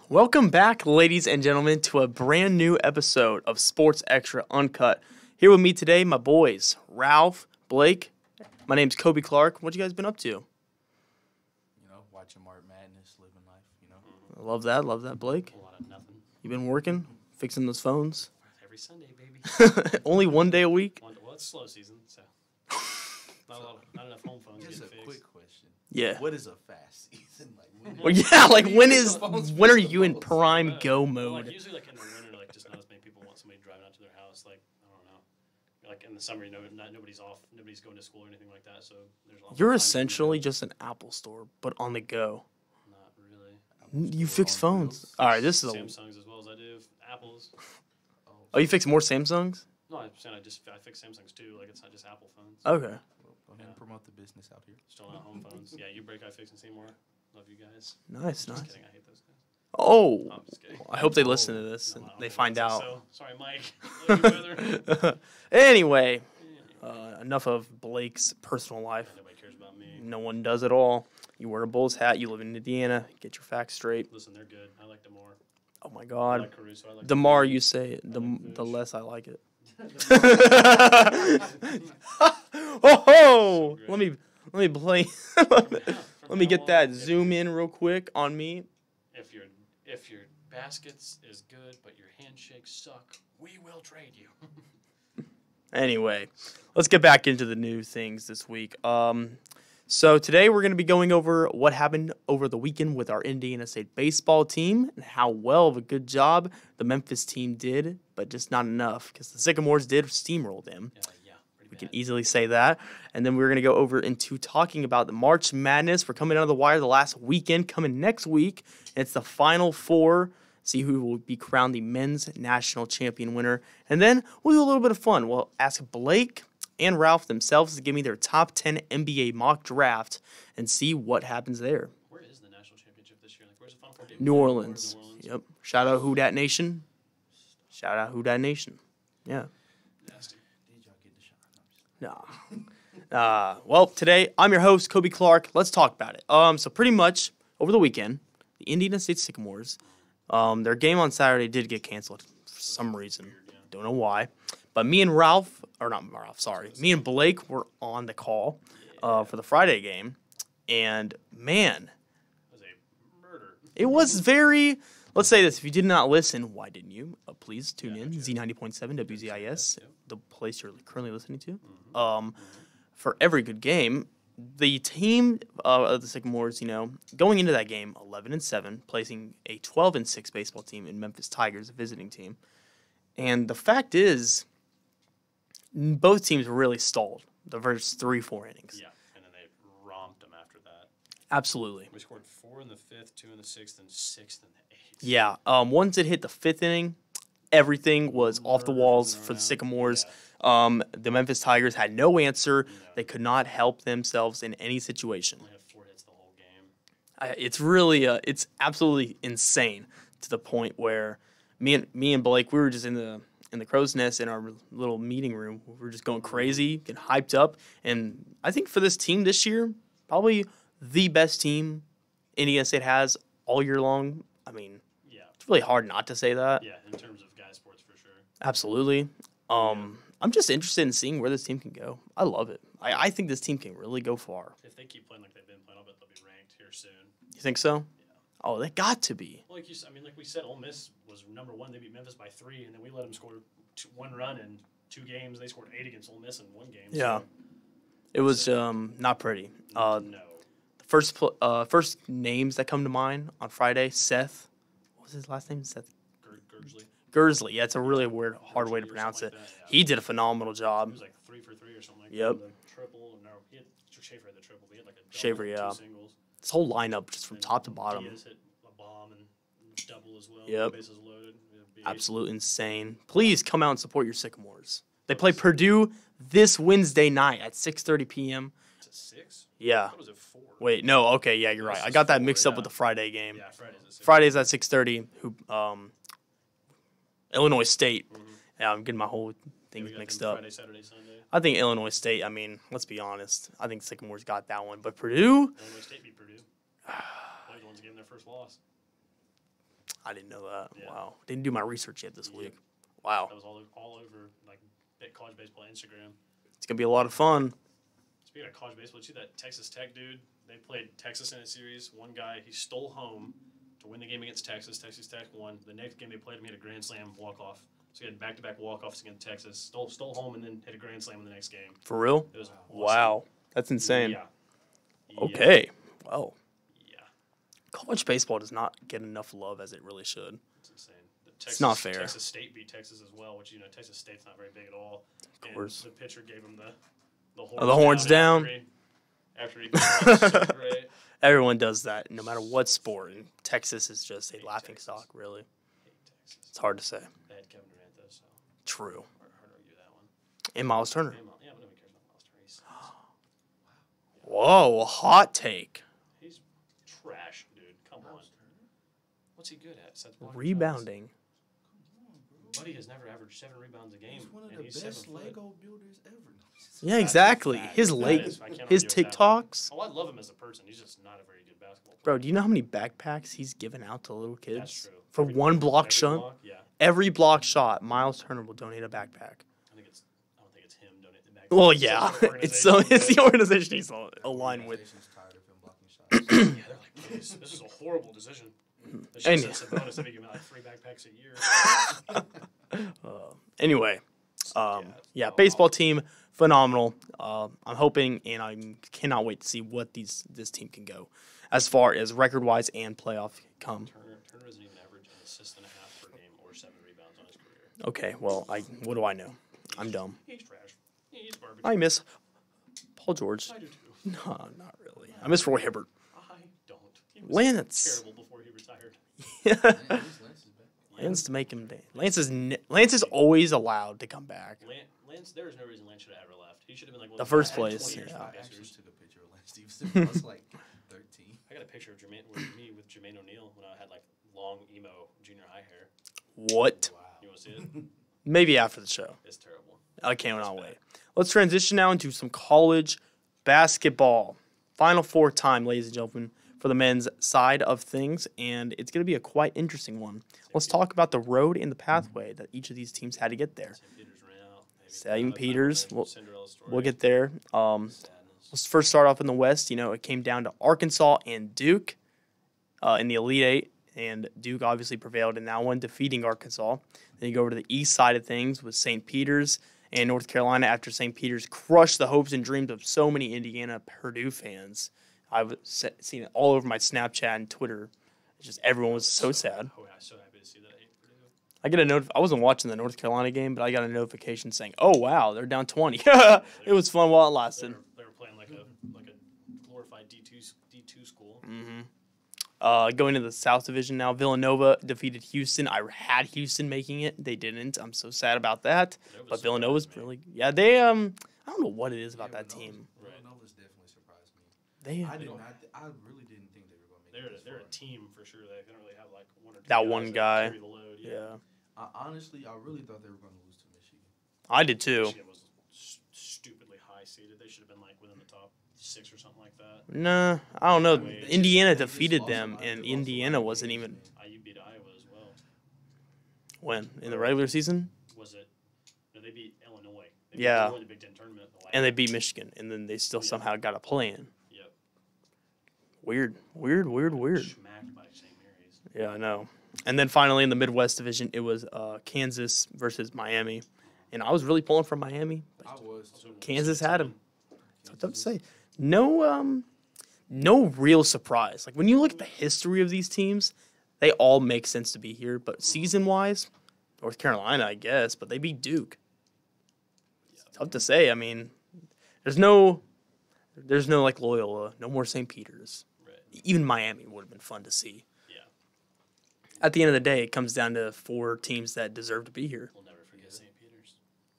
Welcome back, ladies and gentlemen, to a brand new episode of Sports Extra Uncut. Here with me today, my boys, Ralph, Blake. My name's Kobe Clark. What you guys been up to? You know, watching March Madness, living life, you know. Love that, Blake. A lot of nothing. You been working, fixing those phones? Every Sunday, baby. Only one day a week? Well, it's slow season, so not enough home phones Just a getting fixed. quick question. Yeah. What is a fast season? Well, yeah, like when are you in prime go Well, mode? like usually, like in the winter, like just not as many people want somebody driving out to their house. Like I don't know. Like in the summer, you know, nobody's off, nobody's going to school or anything like that. So there's. You're essentially just an Apple store, but on the go. Not really. You fix phones. All right, this is Samsungs as well as I do Apples. Oh, you fix more Samsungs? No, I'm saying I fix Samsungs too. Like it's not just Apple phones. Okay. Go ahead and promote the business out here. Still not home phones. Yeah, you break, I fix, and Seymour. Love you guys. Nice. Just kidding. I hate those guys. Oh, No, I'm just kidding. I hope they listen to this No, and I don't they think find so. out. So, sorry, Mike. Love you, brother. Anyway, enough of Blake's personal life. Nobody cares about me. No one does at all. You wear a Bulls hat. You live in Indiana. Get your facts straight. Listen, they're good. I like DeMar. Oh my I God, like Caruso. I like the more you say it, the Vooch. less I like it. Oh, let me play. Let me get that zoom in real quick on me. If your baskets is good but your handshakes suck, we will trade you. Anyway, let's get back into the new things this week. So today we're going to be going over what happened over the weekend with our Indiana State baseball team and how well of a good job the Memphis team did, but just not enough because the Sycamores did steamroll them. Yeah, pretty We bad. can easily say that. And then we're going to go over into talking about the March Madness. We're coming out of the wire the last weekend, coming next week. And it's the Final Four. See who will be crowned the men's national champion winner. And then we'll do a little bit of fun. We'll ask Blake and Ralph themselves to give me their top 10 NBA mock draft and see what happens there. Where is the national championship this year? Like, where's the Final Four game? New Orleans. New Orleans. Yep. Shout out Who Dat Nation. Shout out Who Dat Nation. Yeah. Nasty. Did y'all get the shot? Nah. Well, today I'm your host, Kobe Clark. Let's talk about it. So pretty much over the weekend, the Indiana State Sycamores, their game on Saturday did get canceled for some reason. Don't know why. But me and me and Blake were on the call for the Friday game. And, man, It was a murder. it was very, let's say this, if you did not listen, why didn't you? Please tune in, Z90.7 WZIS, the place you're currently listening to. For every good game, the team of the Sycamores, going into that game, 11-7, placing a 12-6 baseball team in Memphis Tigers, a visiting team. And the fact is, both teams really stalled the first 3-4 innings. Yeah, and then they romped them after that. Absolutely. We scored 4 in the 5th, 2 in the 6th, and 6 in the 8th. Yeah. Once it hit the 5th inning, everything was off the walls for the Sycamores. The Memphis Tigers had no answer. They could not help themselves in any situation. Only had 4 hits the whole game. It's really, it's absolutely insane to the point where me and Blake, we were just in the crow's nest in our little meeting room. We were just going crazy, getting hyped up. And I think for this team this year, probably the best team Indiana State has all year long. I mean, Yeah. it's really hard not to say that. Yeah, in terms of guy sports for sure. Absolutely. I'm just interested in seeing where this team can go. I love it. I think this team can really go far. If they keep playing like they've been playing, I'll bet they'll be ranked here soon. You think so? Yeah. Oh, they got to be. Well, like we said, Ole Miss was number 1. They beat Memphis by 3, and then we let them score 1 run in 2 games. They scored 8 against Ole Miss in 1 game. Yeah. It was not pretty. No. The first names that come to mind on Friday, Seth. What was his last name? Seth Gurgsley. Gursley. Yeah, it's a really hard way to Or pronounce something it. like that, yeah. He did a phenomenal He job. was like 3 for 3 or something like Yep. that. With a triple. No, he had Schaefer had the triple. He had like a double, Schaefer, 2 yeah. singles. This whole lineup, just from And top to bottom, Diaz hit a bomb and double as well. Yep. Bases loaded. absolute insane. Please come out and support your Sycamores. They play Purdue this Wednesday night at 6:30 p.m. Is it 6? Yeah. What was it 4? Wait, no, okay, yeah, you're right. This I is got that 4, mixed up yeah. with the Friday game. Yeah, Friday's at 6. Friday's at 6:30. Illinois State. Yeah, I'm getting my whole Yeah, we things got mixed them up. Friday, Saturday, Sunday. I think Illinois State, I mean, let's be honest. I think Sycamores got that one. But Purdue, Illinois State beat Purdue. They're the ones getting their first loss. I didn't know that. Yeah. Wow. Didn't do my research yet this Yeah. week. Wow. That was all over like college baseball Instagram. It's going to be a lot of fun. Speaking of college baseball, you see that Texas Tech dude? They played Texas in a series. One guy, he stole home to win the game against Texas. Texas Tech won. The next game they played him, he had a grand slam walk-off. So he had back-to-back walk-offs against Texas. Stole home and then hit a grand slam in the next game. For real? It was awesome. Wow. That's insane. Yeah. Okay. Well, Yeah. college baseball does not get enough love as it really should. It's insane. Texas, not fair. Texas State beat Texas as well, which, Texas State's not very big at all. Of course. And the pitcher gave him the horns down. After he so great. Everyone does that, no matter what sport. And Texas is just a laughing Texas. stock, really. Hate Texas. It's hard to say. They had Kevin Durant, though, so True. hard to argue that one. And Miles Turner. Yeah, but nobody cares about Miles Turner. Whoa, hot take. He's trash, dude. Come on. What's he good at? Seth Walker Rebounding. Jones. Buddy has never averaged 7 rebounds a game. He's one of and the he's best 7 foot. Lego builders ever. Yeah, exactly. Fact. His That leg, is- I can't his argue with that one. TikToks. Oh, I love him as a person. He's just not a very good basketball player. Bro, do you know how many backpacks he's given out to little That's kids? true. For Every- one block every shot? block, yeah. Every block shot, Miles Turner will donate a backpack. I don't think it's him donating the back. Well, It's yeah. some It's organization, the organization he's aligned with. Organization's tired of him blocking shots. Yeah, they're like, please, this is a horrible decision. They And- should have Sabonis if he give me like 3 backpacks a year. Anyway, Yeah, yeah, baseball team, phenomenal. I'm hoping and I cannot wait to see what this team can go as far as record-wise and playoff come. Turner doesn't even average an assist and a half per game or 7 rebounds on his career. Okay, well, what do I know? I'm dumb. He's trash. He's garbage. I miss Paul George. I do too. No, not really. I miss Roy Hibbert. I don't. He was Lance. terrible before he retired. Man, Lance is back. Lance to make him dance. Lance is always allowed to come back. Lance, there is no reason Lance should have ever left. He should have been like one The of first I had place, 20 years yeah. for I the actually Pacers. took a picture of Lance Stevenson when I was like 13. I got a picture of me with Jermaine O'Neal when I had like long emo junior high hair. What? Wow. You want to see it? Maybe after the show. It's terrible. I cannot wait. Let's transition now into some college basketball. Final 4 time, ladies and gentlemen, for the men's side of things, and it's going to be a quite interesting one. Let's talk about the road and the pathway that each of these teams had to get there. St. Peters ran out. Maybe St. Peters, Cinderella story. We'll get there. Sadness. Let's first start off in the West. It came down to Arkansas and Duke in the Elite Eight, and Duke obviously prevailed in that one, defeating Arkansas. Then you go over to the East side of things with St. Peters and North Carolina after St. Peters crushed the hopes and dreams of so many Indiana Purdue fans. I've seen it all over my Snapchat and Twitter. It's just everyone was so sad. Oh, yeah, I'm so happy to see that 8 Purdue. I get a I wasn't watching the North Carolina game, but I got a notification saying, "Oh wow, they're down 20." It was fun while it lasted. They were playing like a glorified D2 school. Going to the South Division now, Villanova defeated Houston. I had Houston making it. They didn't. I'm so sad about that. But Villanova's really, yeah. They I don't know what it is about that team. Villanova's definitely surprised me. They I really didn't think they were going to make it. They're a team for sure. They don't really have like one or two That guys one that guy. carry the load. Yeah, Honestly, I really thought they were going to lose to Michigan. I did too. Michigan was stupidly high seeded. They should have been like within the top 6 or something like that. Nah, I don't know. They just- Indiana they just defeated lost them, a lot- and they lost a lot Indiana of wasn't games, even man. IU beat Iowa as well. when in the regular season, Was it? No, they beat Illinois. They beat Yeah. Illinois in the Big Ten tournament. The last and they beat Michigan, and then they still Yeah. somehow got a play in. Yep. Weird. Smacked by St. Mary's. Yeah, I know. And then finally in the Midwest Division, it was Kansas versus Miami, and I was really pulling for Miami. But I was. Also, Kansas had him. It's tough to say. No real surprise. Like when you look at the history of these teams, they all make sense to be here. But season-wise, North Carolina, I guess, but they beat Duke. It's tough to say. I mean, there's no like Loyola, no more St. Peter's. Right. Even Miami would have been fun to see. Yeah. At the end of the day, it comes down to 4 teams that deserve to be here. We'll never forget St. Peter's.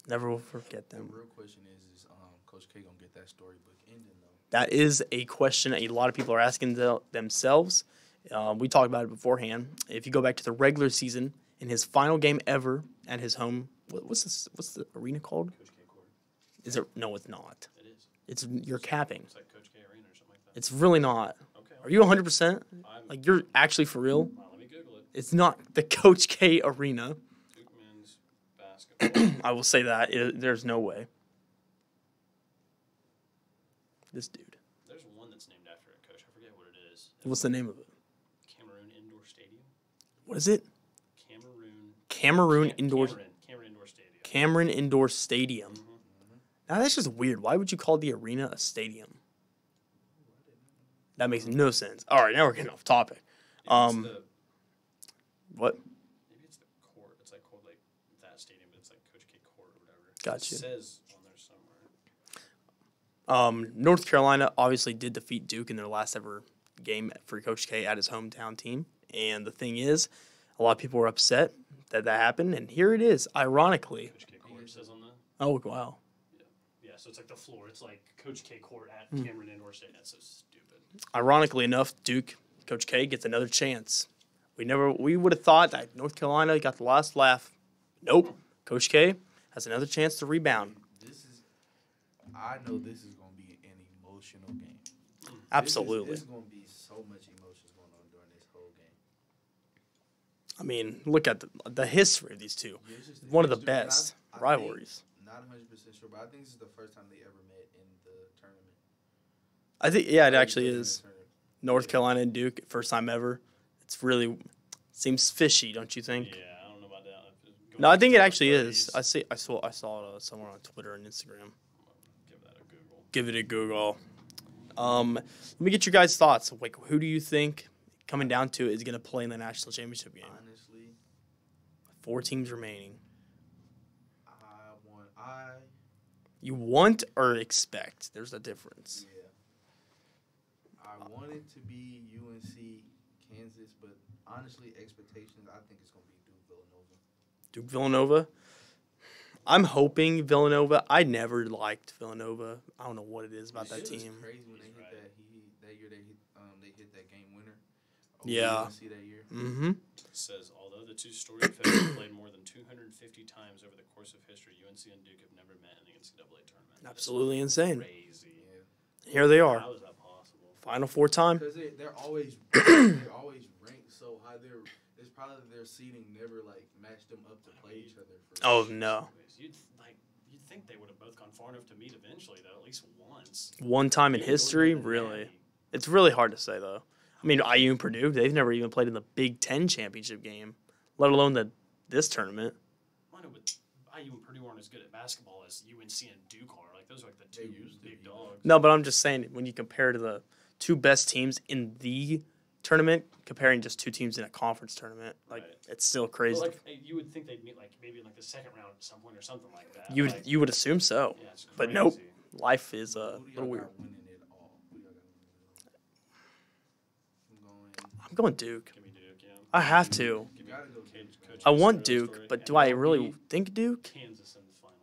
Never will forget The them. real question is Coach K going to get that storybook ending, though? That is a question a lot of people are asking themselves. We talked about it beforehand. If you go back to the regular season, in his final game ever at his home, what's the arena called? Coach K Court. Is it? No, it's not. It is. It's you're capping. It's like Coach K Arena or something like that. It's really not. Okay. Are you 100%? I'm, Like you're actually for real? let me Google it. It's not the Coach K Arena. Duke men's basketball. I will say that. There's no way. This dude. There's one that's named after a coach. I forget what it is. What's the name of it? Cameroon Indoor Stadium. What is it? Cameroon Indoor. Cameron Indoor Stadium. Cameron Indoor Stadium. Mm-hmm. Now that's just weird. Why would you call the arena a stadium? That makes no sense. All right, now we're getting off topic. What? Maybe it's the court. It's like called like that stadium, but it's like Coach K Court or whatever. Gotcha. It says on there somewhere. North Carolina obviously did defeat Duke in their last ever game for Coach K at his hometown team. And the thing is, a lot of people were upset that happened. And here it is, ironically. Coach K Court says on the. Oh, wow. Yeah, so it's like the floor. It's like Coach K Court at Cameron Indoor Stadium. That's so stupid. Ironically enough, Duke, Coach K gets another chance. We would have thought that North Carolina got the last laugh. Nope. Coach K has another chance to rebound. I know this is going to be an emotional game. Absolutely. There's going to be so much emotions going on during this whole game. I mean, look at the history of these two. Yeah, One of the best rivalries. Not 100% sure, but I think this is the first time they ever met in the tournament. I think, yeah, it actually is. North Carolina and Duke, first time ever. It's really seems fishy, don't you think? Yeah, I don't know about that. No, I think it actually is. I saw it somewhere on Twitter and Instagram. Give that a Google. Give it a Google. Let me get your guys' thoughts. Like, who do you think, coming down to it, is going to play in the national championship game? Honestly, 4 teams remaining. I You want or expect? There's a difference. yeah. I want it to be UNC, Kansas, but honestly, expectations, I think it's going to be Duke, Villanova. Duke Villanova. I'm hoping Villanova. I never liked Villanova. I don't know what it is about that It was team. crazy when they hit that year. They hit that game winner. Yeah. UNC that year. Mm-hmm. It says, although the two storied foes have played more than 250 times over the course of history, UNC and Duke have never met in the NCAA tournament. Absolutely insane. Crazy. Yeah. Here they are. How is that possible? Final 4 time. Because they're always ranked so high. It's probably their seeding never like matched them up to play each other. Oh, no. You'd think they would have both gone far enough to meet eventually, though, at least once. One time in history, really. It's really hard to say, though. I mean, IU and Purdue, they've never even played in the Big Ten championship game, let alone this tournament. I know, but IU and Purdue aren't as good at basketball as UNC and Duke are. Like, those are like the two big dogs. No, but I'm just saying, when you compare to the 2 best teams in the tournament, comparing just 2 teams in a conference tournament, like, Right. It's still crazy. Well, like, you would think they'd meet, like, maybe in, like, the second round at some point or something like that. You would assume so. Yeah, it's crazy. But nope. Life is Who a do y'all little weird. got winning it all? Who do y'all got winning it all? I'm going Duke. Give me Duke, yeah. I have to. Give me Gotta go Coach I want Cinderella Duke, story. but And do I it'll really be think Duke? Kansas in the final.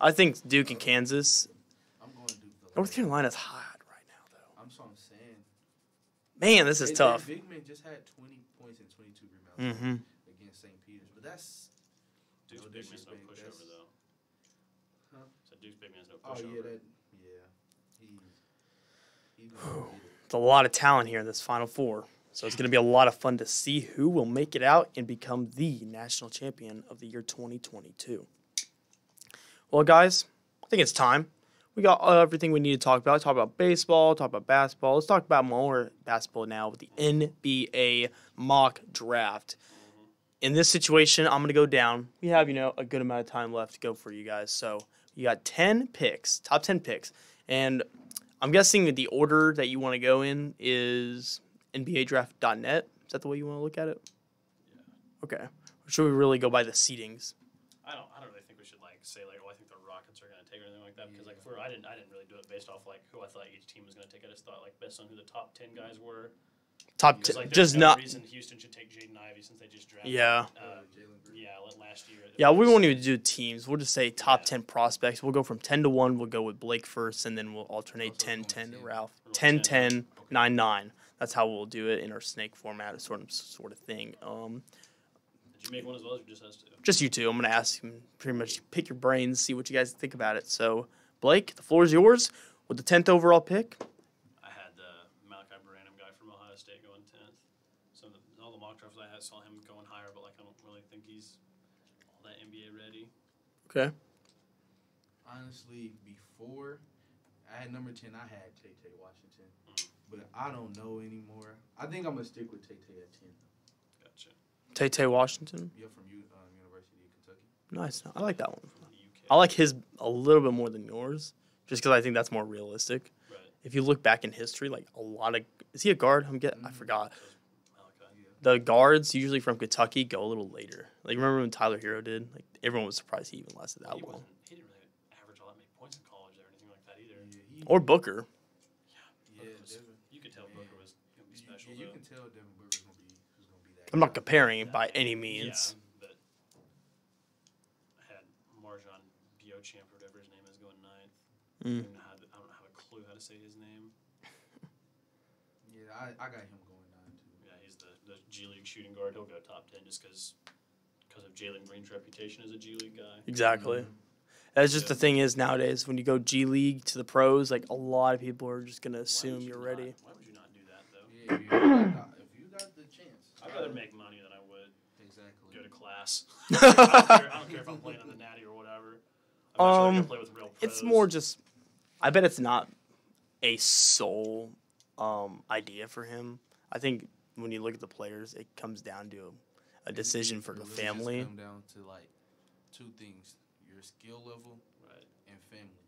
I think Duke and Kansas. I'm going Duke. North Carolina's hot right now, though. I'm so saying. Man, this is Their tough. Big man just had 20 points and 22 rebounds Mm-hmm. against St. Peter's, but that's Duke's no big man's no disrespect, pushover, that's- though. Huh? So Duke's big man's no oh pushover. he's gonna get it. It's a lot of talent here in this Final Four. So it's going to be a lot of fun to see who will make it out and become the national champion of the year 2022. Well, guys, I think it's time. We got everything we need to talk about. Talk about baseball, talk about basketball. Let's talk about more basketball now with the NBA mock draft. In this situation, I'm going to go down. We have, a good amount of time left to go for you guys. So you got 10 picks, top 10 picks. And I'm guessing that the order that you want to go in is NBAdraft.net. Is that the way you want to look at it? Yeah. Okay. Or should we really go by the seedings? I don't really think we should say I think the Rockets are gonna take or anything like that because I didn't really do it based off who I thought each team was gonna take. I just thought based on who the top 10 guys were. Top Because 10, there's just no not. reason Houston should take Jaden Ivey since they just drafted. Yeah. Jalen Green. Yeah, last year. Yeah, we won't even do teams. We'll just say top 10 prospects. We'll go from 10 to 1. We'll go with Blake first, and then we'll alternate 10, 10 to Ralph. 10, 10, 9, 9. That's how we'll do it in our snake format, sort of thing. Did you make one as well, or just us two? Just you two. I'm going to ask you pretty much pick your brains, see what you guys think about it. So, Blake, the floor is yours with the 10th overall pick. I had the Malachi Branham guy from Ohio State going 10th. So So all the mock drafts I had saw him going higher, but like I don't really think he's all that NBA ready. Okay. Honestly, before I had number 10, I had Tay Washington, but I don't know anymore. I think I'm gonna stick with Tay at 10. Gotcha. Tay Washington. Yeah, from University of Kentucky. Nice. I like that one. From the UK. I like his a little bit more than yours, just because I think that's more realistic. Right. If you look back in history, like a lot of is he a guard? I forgot. Malachi. Yeah. The guards usually from Kentucky go a little later. Like remember when Tyler Hero did? Like everyone was surprised he even lasted that long. He didn't really average all that many points in college or anything like that either. Yeah, Or Booker. Yeah, you could tell Booker was gonna be special. Yeah, you though. can tell Devin Booker's gonna be that. I'm not comparing it by any Yeah, means. but I had Marjan Beauchamp or whatever his name is going ninth. Mm. I don't have a clue how to say his name. Yeah, I got him going 9 too. Yeah, he's the G League shooting guard. He'll go top 10 just because of Jalen Green's reputation as a G League guy. Exactly. That's just the thing is nowadays when you go G League to the pros, like a lot of people are just gonna assume you're ready. Why would you not do that though? Yeah, if you got the chance. I'd rather make money than I would Exactly. go to class. I don't care if I'm playing in the Natty or whatever. I'm play with real pros. It's more just I bet it's not a sole idea for him. I think when you look at the players, it comes down to a decision for the It really family. just come down to like 2 things: your skill level, Right. and family.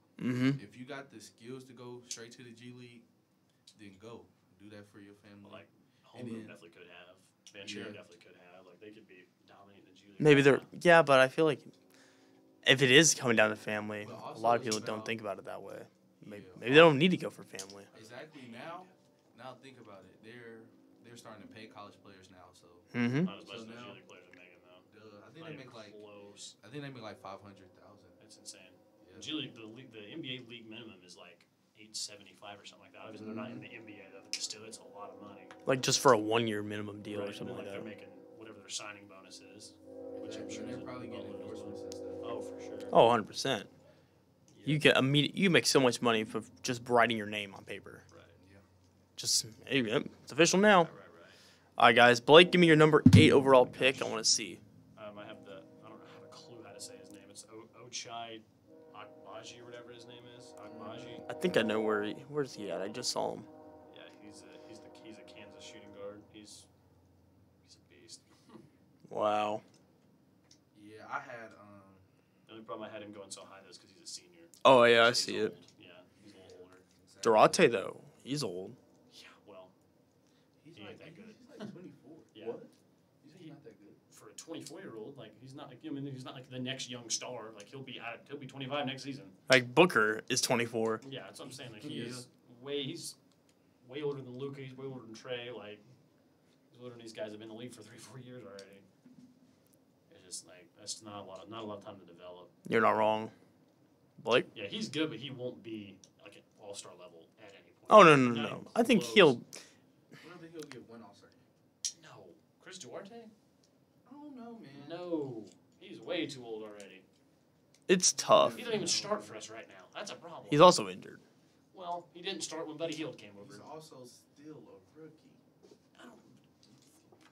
Mm-hmm. If you got the skills to go straight to the G League, then go do that for your family. Like And Holmgren then- definitely could have. Banchero Yeah. definitely could have. Like they could be dominating the G League. Maybe right they're now. yeah, but I feel like if it is coming down to family, But a also lot of it's people don't about- think about it that way. Maybe, Yeah. maybe they don't need to go for family. Exactly. Now think about it. They're starting to pay college players now. So Mm-hmm. Not as much So as the G now- League players are making though. I think Not they even make like close. 500,000. It's insane. Yeah. G League, the NBA league minimum is like $875 or something like that. Obviously, they're not in the NBA though, but still, it's a lot of money. Like just for a 1-year minimum deal Right, or something and like they're that. making whatever their signing bonus is, which I'm And sure they're is probably getting boatload as well. endorsements and stuff. Oh, for sure. Oh, 100%. Yeah. You can you make so much money for just writing your name on paper. Right. Yeah. Just hey, yep, it's official now. Right. All right, guys. Blake, give me your number 8 overall pick. I want to see. I don't have a clue how to say his name. It's Ochai Agbaji or whatever his name is. Agbaji. I think I know where's he at. I just saw him. Yeah, he's a Kansas shooting guard. He's a beast. Wow. Yeah, I had The only problem I had him going so high though is because he's a senior. Oh yeah, I He's see old. it. Yeah, he's a little older. Durate though, he's old. Yeah, well, He's He ain't that good. He's like 24. Yeah. What? He's not that good. for a 24-year-old, like he's not like he's not like the next young star. Like he'll be 25 next season. Like Booker is 24. Yeah, that's what I'm saying. Like he's way older than Luka. He's way older than Trey. Like he's older than these guys have been in the league for 3-4 years already. It's just like that's not a lot of time to develop. You're not wrong. Blake? Yeah, he's good, but he won't be like an all-star level at any point. Oh no. Not even I think close. he'll. I don't think he'll get one All-Star game. No, Chris Duarte? I don't know, man. No, he's way too old already. It's tough. He don't even start for us right now. That's a problem. He's also injured. Well, he didn't start when Buddy Hield came over. He's also still a rookie.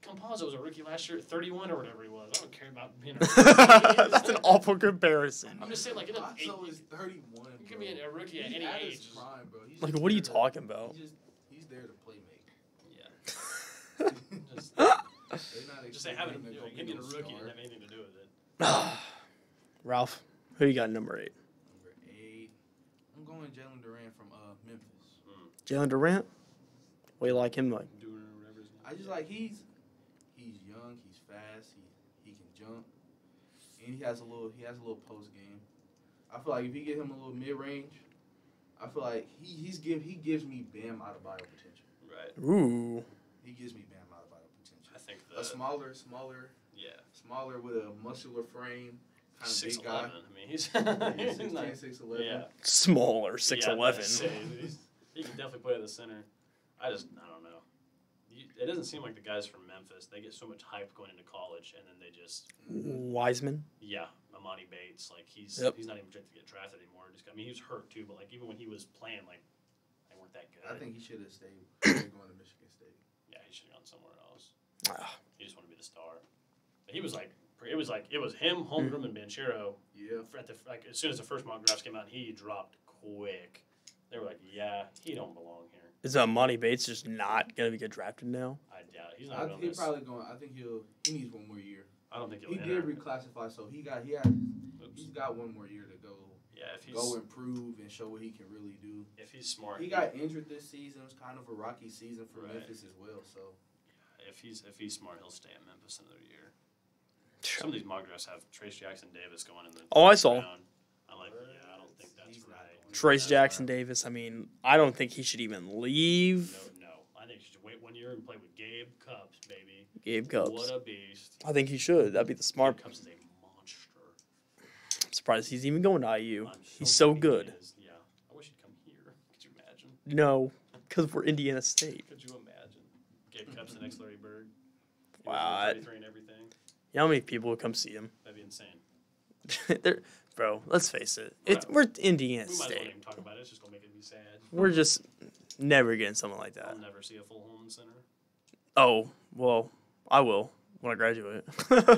Campazzo was a rookie last year at 31 or whatever he was. I don't care about being a rookie. That's an awful comparison. I'm just saying, like, it doesn't. Campazzo is 31. You can be a rookie at He's any at age. his prime, bro. He's Like, just what are you there to- talking about? He's there to play make. Yeah. Just, They're not just say expecting having him to go him being a no rookie star. didn't have anything to do with it. Ralph, who you got number 8? Number 8. I'm going Jalen Durant from Memphis. Jalen Durant. What do you like him like? Doing whatever his name I just like he's young, he's fast, he can jump, and he has a little post game. I feel like if you get him a little mid range, I feel like he gives me Bam Adebayo potential. Right. Ooh. He gives me Bam Adebayo potential. I think A smaller with a muscular frame, kind of big 6'11". guy. I mean, he's 6'10", not- 6'11". Yeah. Smaller, Yeah, 6'11". he can definitely play at the center. I don't know. It doesn't seem like the guys from Memphis, they get so much hype going into college, and then they just, Wiseman. Amani Bates, like he's Yep. not even projected to get drafted anymore. He was hurt too, but like even when he was playing, like they weren't that good. I think he should have stayed going to Michigan State. Yeah, he should have gone somewhere else. He just wanted to be the star. But he was like, it was him, Holmgren, and Banchero. Yeah. As soon as the first mock drafts came out, he dropped quick. They were like, yeah, he don't belong here. Is Monty Bates just not gonna get drafted now? I doubt it. He's not going He's probably going. I think he needs one more year. I don't think he'll. He enter. did reclassify, so he's got one more year to go. Yeah, if he's go improve and show what he can really do. If he's smart, he got injured this season. It was kind of a rocky season for Memphis as well. So, if he's smart, he'll stay in Memphis another year. Some of these mock drafts have Trace Jackson Davis going in the. Oh, I saw. Round. I'm like, yeah, I don't think that's right. Trace Jackson Davis. I mean, I don't think he should even leave. No. I think he should wait 1 year and play with Gabe Cupps, baby. Gabe Cupps. What a beast. I think he should. That'd be the smart. Gabe Cupps is a monster. I'm surprised he's even going to IU. He's so so good. Yeah. I wish he'd come here. Could you imagine? No, because we're Indiana State. Could you imagine? Gabe Cupps the next Larry Bird. Wow. 33 and everything. You know how many people would come see him? That'd be insane. Bro, let's face it. We're Indiana We might as well State. even talk about it. It's just going to make it be sad. We're just never getting something like that. I'll never see a full Holman Center. Oh, well, I will when I graduate.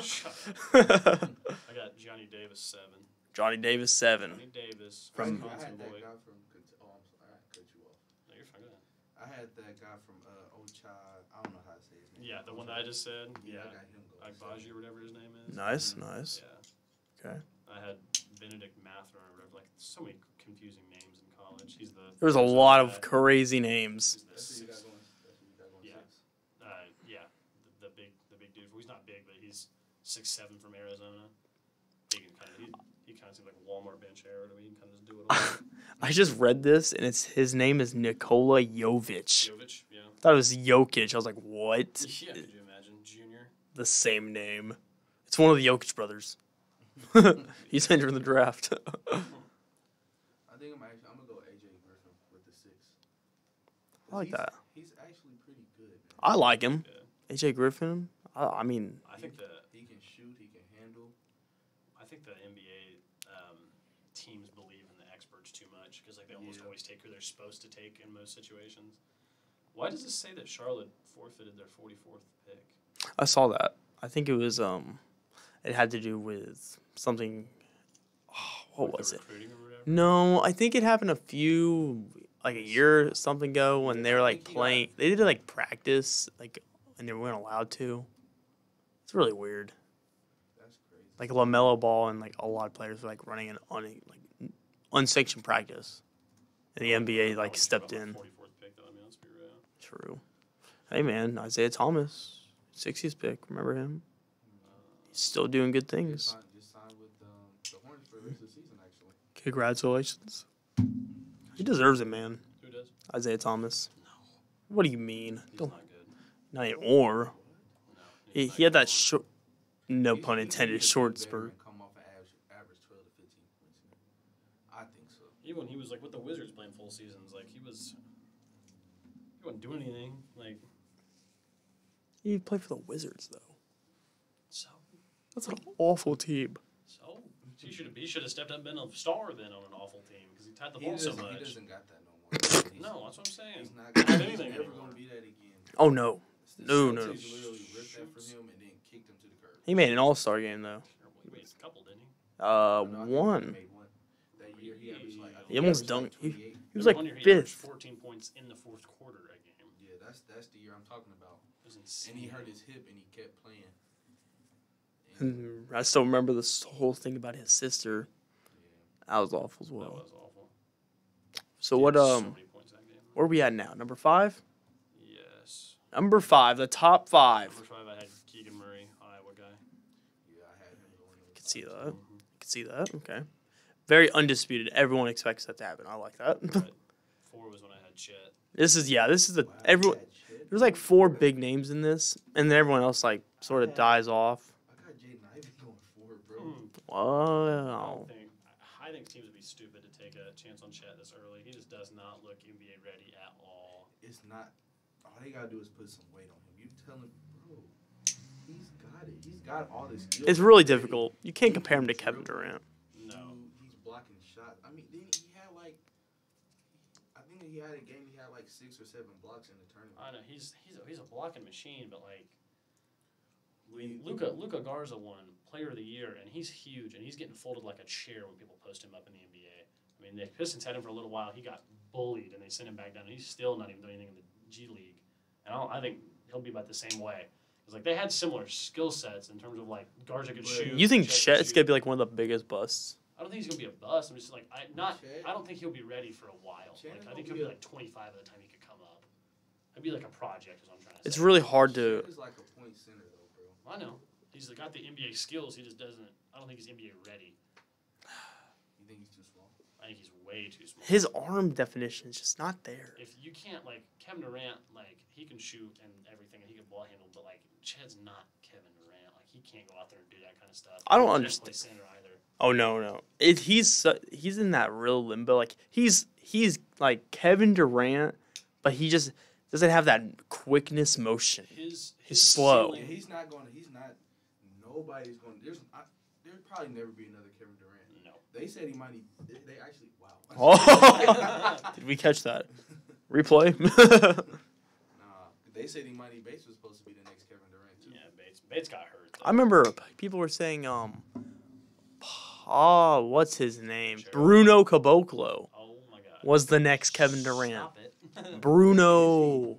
Shut up. I got Johnny Davis 7. Johnny Davis 7. Johnny Davis I from had Wisconsin that boy. guy from. Oh, I'm sorry, I cut you off. No, you're fine. Go ahead. I had that guy from Ocha. I don't know how to say his name. Yeah, the one that I just said. Yeah, I got him going. Agbaji or whatever his name is. Nice. Yeah. Okay. I had Benedict Matherin or whatever. Like so many confusing names in college. He's the. There was a lot of crazy names. He's the That's sixth. who you got going. That's who you got going. Yeah. Six. Yeah, the big dude. Well, he's not big, but he's 6'7" from Arizona. He can kind of he kind of seems like a Walmart bench air. He can kind of just do it all. I just read this, and his name is Nikola Jovic. Jovic, yeah. I thought it was Jokic. I was like, what? Yeah, could you imagine? Junior. The same name. It's one of the Jokic brothers. He's entering the draft. I think I'm gonna go AJ Griffin with the 6. I like that. He's actually pretty good. Man. I like him. Yeah. AJ Griffin. I mean, I think he can shoot. He can handle. I think the NBA teams believe in the experts too much because like they almost always take who they're supposed to take in most situations. Why does it say that Charlotte forfeited their 44th pick? I saw that. I think it was it had to do with something. What was it? Recruiting or whatever? No, I think it happened a year or something ago when they were like playing. They did like practice and they weren't allowed to. It's really weird. That's crazy. Like LaMelo Ball and like a lot of players were like running an unsanctioned practice, and the NBA like stepped in. 44th pick, though. I mean, let's be real. True. Hey man, Isaiah Thomas, 60th pick. Remember him? He's still doing good things. Just signed with the Hornets for the rest of the season, actually. Congratulations. He deserves it, man. Who does? Isaiah Thomas. No. What do you mean? He's Don't, not good. not anymore. No. He had that short, no He's- pun he intended, needs to short be better spurt. and come off an average 12 to 15 points. I think so. Even when he was like with the Wizards playing full seasons, like he wasn't doing anything. Like He played for the Wizards though. so. That's an awful team. So he should have stepped up and been a star then on an awful team because he tied the ball so He much. doesn't got that no more. No, that's what I'm saying. He's not Not gonna, anything never anymore. going to be that again. Oh no. The No. Celtics literally ripped that from him and then kicked him to the curb. He made an All-Star game though. Terrible. He made a couple, didn't he? No, I think he One. made one. That year he averaged like, I think He almost averaged dunked. like He 28. was There like one year he averaged 5th. 14 points in the fourth quarter a game. Yeah, that's the year I'm talking about. It was insane. And he hurt his hip and he kept playing. And I still remember this whole thing about his sister. That was awful as That well. was awful. So He what had so many points that game. where are we at now? Number 5? Yes. Number 5, the top 5. Number 5, I had Keegan Murray, Iowa guy. Yeah, I had him going. Could see that. Mhm. Could see that. Okay. Very undisputed. Everyone expects that to happen. I like that. Right. 4 was when I had Chet. This is the Wow, everyone. that shit. There's like 4 big names in this, and then everyone else like sort of dies off. I got Jaden Ivey going forward, bro. Wow. I think teams would be stupid to take a chance on Chet this early. He just does not look NBA ready at all. It's not. All they gotta do is put some weight on him. You tell him, bro, he's got it. He's got all this skill. It's really difficult. You can't compare him to Kevin Durant. No. He's blocking shots. I mean, then he had like, I think he had a game. He had like 6 or 7 blocks in the tournament. I know he's a blocking machine, but like Luka Garza won Player of the Year, and he's huge, and he's getting folded like a chair when people post him up in the NBA. I mean, the Pistons had him for a little while. He got bullied, and they sent him back down. And he's still not even doing anything in the G League. And I think he'll be about the same way. It's like they had similar skill sets in terms of like Garza could shoot. You think Chet Chet's gonna be like one of the biggest busts? I don't think he's gonna be a bust. I'm just like I don't think he'll be ready for a while. Like I think he'll be like 25 by the time he could come up. He'd be like a project, is what I'm trying to say. It's really hard to. Chet is like a point center though, bro. I know. He's got the NBA skills. He just doesn't. I don't think he's NBA ready. You think he's too small? I think he's way too small. His arm definition is just not there. If you can't like Kevin Durant, like he can shoot and everything, and he can ball handle, but like Chet's not Kevin Durant. Like he can't go out there and do that kind of stuff. I don't He can't understand. play center either. Oh no. He's in that real limbo. Like he's like Kevin Durant, but he just doesn't have that quickness motion. His slow. ceiling- He's not. Nobody's going. There'll probably never be another Kevin Durant. No. They said he might. They actually. Wow. Oh, did we catch that? Replay. Nah. They said Imani Bates was supposed to be the next Kevin Durant too. Yeah, Bates got hurt. Though. I remember people were saying, what's his name? Sure. Bruno Caboclo Oh my God. was the next Kevin Durant. Stop it. Bruno.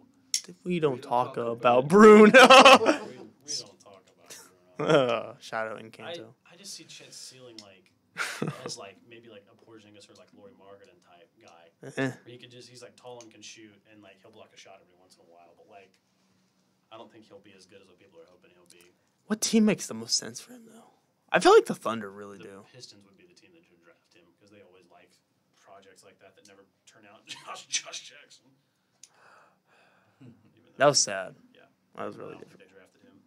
We don't talk talk about about Bruno. we don't talk about Bruno. Shadow Encanto. I just see Chet's ceiling like as like maybe like a Porzingis or like Laurie Marketing type guy. Eh. Where he's like tall and can shoot and like he'll block a shot every once in a while. But like I don't think he'll be as good as what people are hoping he'll be. What team makes the most sense for him, though? I feel like the Thunder really The do. Pistons would be the team that would draft him because they always like projects like that never turn out. Josh Jackson. That was sad. Yeah. That was really Wow, different. they drafted him.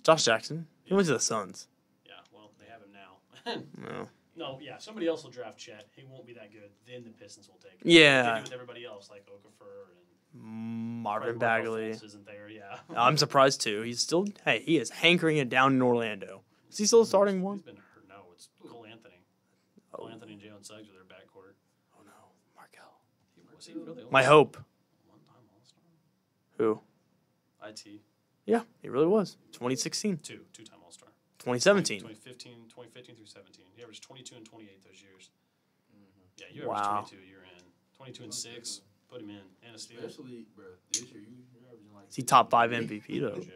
Josh Jackson. He went to the Suns. Yeah, well, they have him now. No. No, yeah, somebody else will draft Chet. He won't be that good. Then the Pistons will take him. Yeah. They do with everybody else, like Okafor and Marvin Fred Bagley. Fultz isn't there? Yeah. I'm surprised too. He's still. Hey, he is hankering it down in Orlando. Is he still starting He's one? been hurt. No, it's Cole Anthony. Oh. Cole Anthony and Jalen Suggs are their backcourt. Oh no, Markel. Was he really My hope. one-time All-Star? Who? IT. Yeah, he really was. 2016, Two-time All-Star. 2017. 2015 through 17. He averaged 22 and 28 those years. Mm-hmm. Yeah, you Wow. averaged 22 a year in. 22 and 6. Put him in. And a steal. Especially, bro, this year you're averaging like. Is he top 5 MVP No though? joke.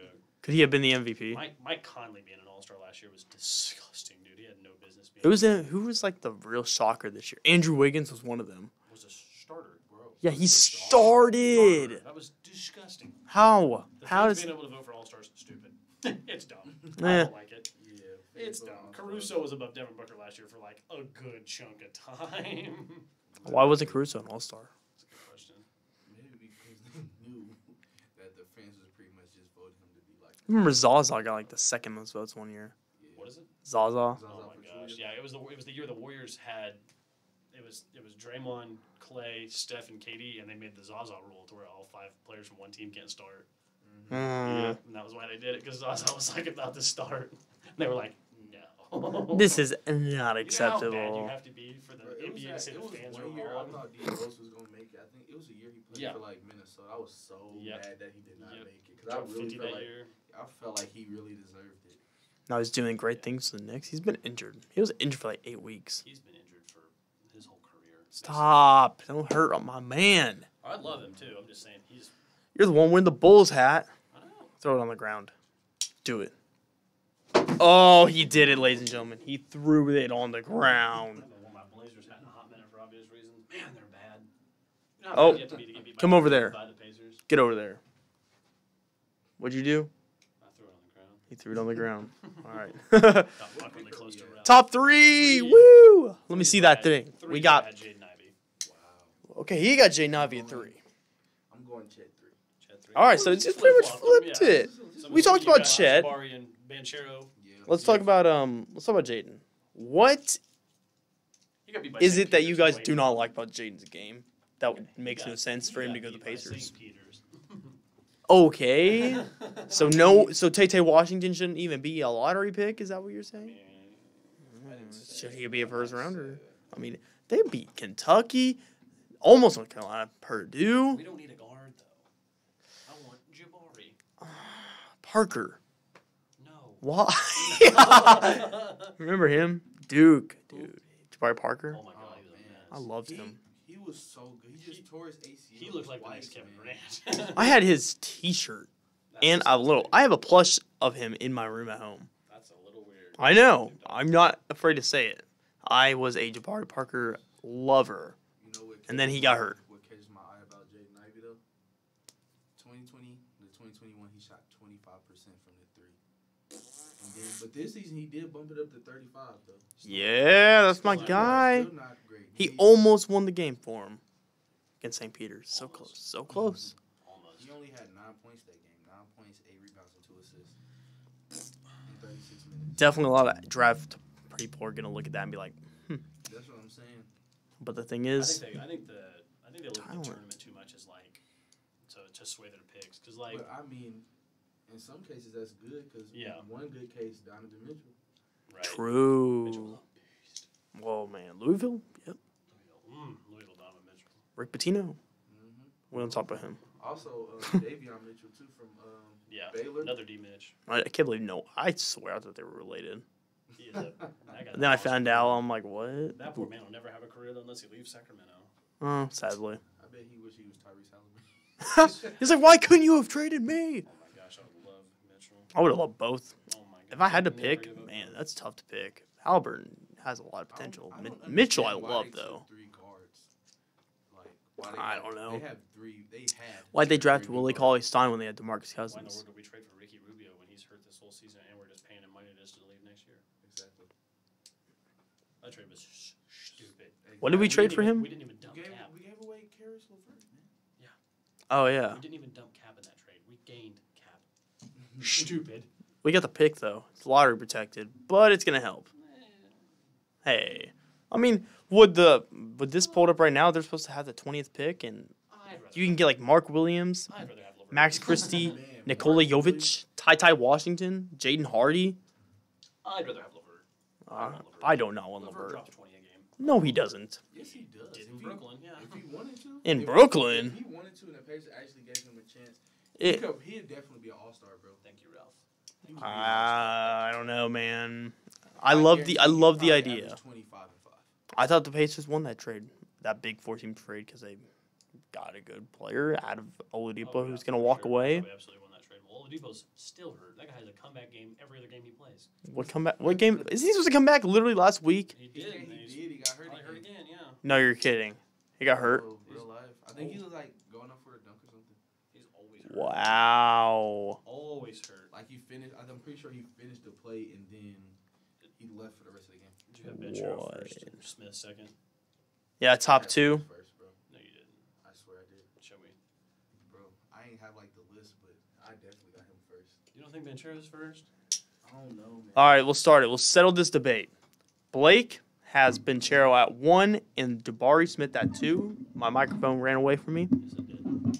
Could he have been the MVP? Mike Conley being an All-Star last year was disgusting, dude. He had no business being. Who was like the real shocker this year? Andrew Wiggins was one of them. Was a starter, bro. Yeah, he started. That was disgusting. How? The How fans does? being able to vote for All-Stars is stupid. It's dumb. I Eh. don't like it. Yeah. It's dumb. Caruso was above Devin Booker last year for like a good chunk of time. Why wasn't Caruso an All-Star? That's a good question. Maybe because they knew that the fans was pretty much just voting him to be like. I remember Zaza got like the second most votes one year. Yeah. What is it? Zaza. Oh my gosh! Yeah, it was the year the Warriors had. It was Draymond, Clay, Steph, and KD, and they made the Zaza rule to where all 5 players from one team can't start. Yeah, and that was why they did it because Zaza was like about to start. And they were like, no. This is not You know how bad acceptable. you have to be for the Bro, it was NBA to say it the was fans are one year I wrong. thought D Rose was gonna make it. I think it was a year he played Yeah. for like Minnesota. I was so Yep. mad that he did not Yep. make it because I Dropped really 50 felt that like year. he really deserved it. Now he's doing great things for the Knicks. He's been injured. He was injured for like 8 weeks. He's been injured for his whole career. Stop. Don't hurt on my man. I love him too. I'm just saying he's. You're the one wearing the Bulls hat. I don't know. Throw it on the ground. Do it. Oh, he did it, ladies and gentlemen. He threw it on the I ground. haven't worn my Blazers hat in a hot minute for obvious reasons. Man, they're bad. You know how Oh, bad you have to be to get beat by come over there. by the Pacers? Get over there. What'd you do? I threw it on the ground. He threw it on the ground. All right. Got awkwardly close to around. Top 3. Three. Woo. Let me see that Three. thing. Three We got. had Jaden Ivey. Wow. Okay, he got Jay Navi at 3. I'm going Chet 3. Chet three. All right, so it's just pretty much flipped it. So We talked you about got Chet. Jabari and Banchero. Yeah. Let's talk about Jaden. What He got beat by is St. it that you Peter's guys away do from- not like about Jaden's game? That He makes got- no sense he for him got to go to the beat by Pacers. St. Peter's. Okay. So Tay Washington shouldn't even be a lottery pick. Is that what you're saying? Should he be a first rounder? I mean, they beat Kentucky, almost North Carolina, Purdue, We don't need a guard though. I want Jabari. Parker. No. Why? Remember him? Dude. Jabari Parker. Oh my god, he was a mess. I loved him. He was so good. He just tore his ACL. He looked like the next twice, Kevin Durant. I had his T-shirt and I have a plush of him in my room at home. That's a little weird. I know. I'm not afraid to say it. I was a Jabari Parker lover, You know what and then he got hurt. What catches my eye about Jaden Ivey though? 2020, the 2021, he shot 25% from the three. And then, but this season he did bump it up to 35 though. Yeah, that's my Still guy. Still not great. He almost won the game for him against St. Peter's. So close. So close. Almost. He only had 9 points that game. 9 points, 8 rebounds, and 2 assists in 36 minutes. Definitely a lot of draft people are gonna look at that and be like, That's what I'm saying. but the thing I is, think they look at Tyler. the tournament too much as like to sway their picks because like But I mean, in some cases that's good because Yeah. one good case, Donovan Mitchell. right. true. Mitchell, Whoa, man. Louisville? Yep. Louisville Donovan Mitchell. Rick Pitino. Mm-hmm. We don't talk about him. Also, Davion Mitchell too from Yeah, Baylor. another D Mitch. I can't believe I swear I thought they were related. He is that guy And then I awesome. found out, I'm like, what? That poor man will never have a career unless he leaves Sacramento. Oh, sadly. I bet he wish he was Tyrese Halliburton. He's like, why couldn't you have traded me? Oh my gosh, I would love Mitchell. I would have loved both. Oh my god. If I had to Never pick, give up. man, that's tough to pick. Halliburton has a lot of potential. I don't Mitchell, I understand why love, they though. took 3 guards. Like, why they I have- don't know. They have 3. They had. Why'd they 3 draft good Willie guards. Cauley-Stein when they had DeMarcus Why in the Cousins? world did we trade for Ricky Rubio when he's hurt this whole season and we're just paying him money just to leave next year? Exactly. That trade was stupid. What did we trade for him? We didn't even dump Cap. We gave away Karis LeVert, man. Oh, yeah. We didn't even dump Cap in that trade. We gained Cap. Stupid. We got the pick, though. It's lottery protected, but it's going to help. Hey. I mean, would this pulled up right now, they're supposed to have the 20th pick, and I'd rather you can get, like, Mark Williams, I'd rather have LeVert. Max Christie, Man, Nikola Mark Jovic, Ty Washington, Jaden Hardy. I'd rather have LeVert. I don't know on LeVert LeVert. drops 20 a game. No, he doesn't. Yes, he does. Did in If he- Brooklyn, yeah. If he wanted to. In if- Brooklyn? If he wanted to, and the Pacers actually gave him a chance, It, he'd definitely be an all-star, bro. Thank you, Ralph. He would be an all-star. I don't know, man. I love the Probably idea. average 25 and 5. I thought the Pacers won that trade, that big 4-team trade, because they got a good player out of Oladipo Oh, yeah, who's going to for walk sure. away. We absolutely won that trade. Well, Oladipo's still hurt. That guy has a comeback game every other game he plays. What comeback? What game? Is he supposed to come back literally last week? He Yeah, did. he and he's did. He got hurt probably hurt again. again, yeah. No, you're kidding. He got hurt. Oh, real life. I think he was like going up for a dunk or something. He's always hurt. Wow. Always hurt. Like he finished. I'm pretty sure he finished the play and then he left for the rest of the game. Did you have Benchero What? first and Smith second? Yeah, top I had two. Smith First, bro. No, you didn't. I swear I did, Show me. bro. I ain't have like the list, but I definitely got him first. You don't think Benchero's first? I don't know, man. All right, we'll start it. We'll settle this debate. Blake has Benchero at 1 and Jabari Smith at 2. My microphone ran away from me. Yes, it did.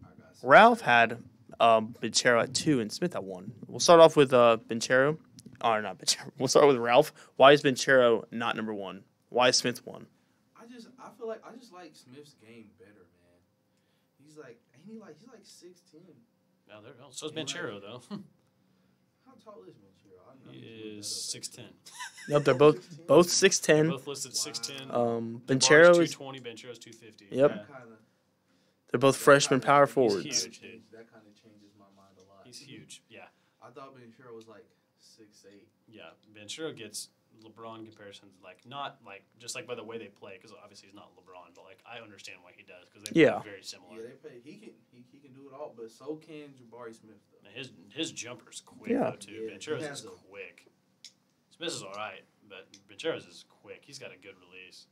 I got Smith Ralph first. had Benchero at 2 and Smith at 1. We'll start off with Benchero. Or not Benchero. We'll start with Ralph. Why is Benchero not number 1? Why is Smith 1? I feel like I just like Smith's game better, man. He's like 6'10". Now there. Oh, so's Benchero though. How tall is Benchero? I know He he's is looked that up. 6'10". Nope, they're both 6'10". Both listed 6'10". Benchero Jabari's is 220. Benchero's 250. Yep. That kinda- they're both that freshman kinda power changes- forwards. huge, dude. That kind of changes my mind a lot. He's huge. Yeah. I thought Benchero was like 6'8". Yeah. Benchero gets LeBron comparisons, like not like just like by the way they play, because obviously he's not LeBron, but like I understand why he does because they Yeah. play very similar. Yeah, they play. He can do it all, but so can Jabari Smith though. And his jumper's quick Yeah. though too. Yeah, Benchero's he has is a- quick. Smith's is all right, but Benchero's is quick. He's got a good release.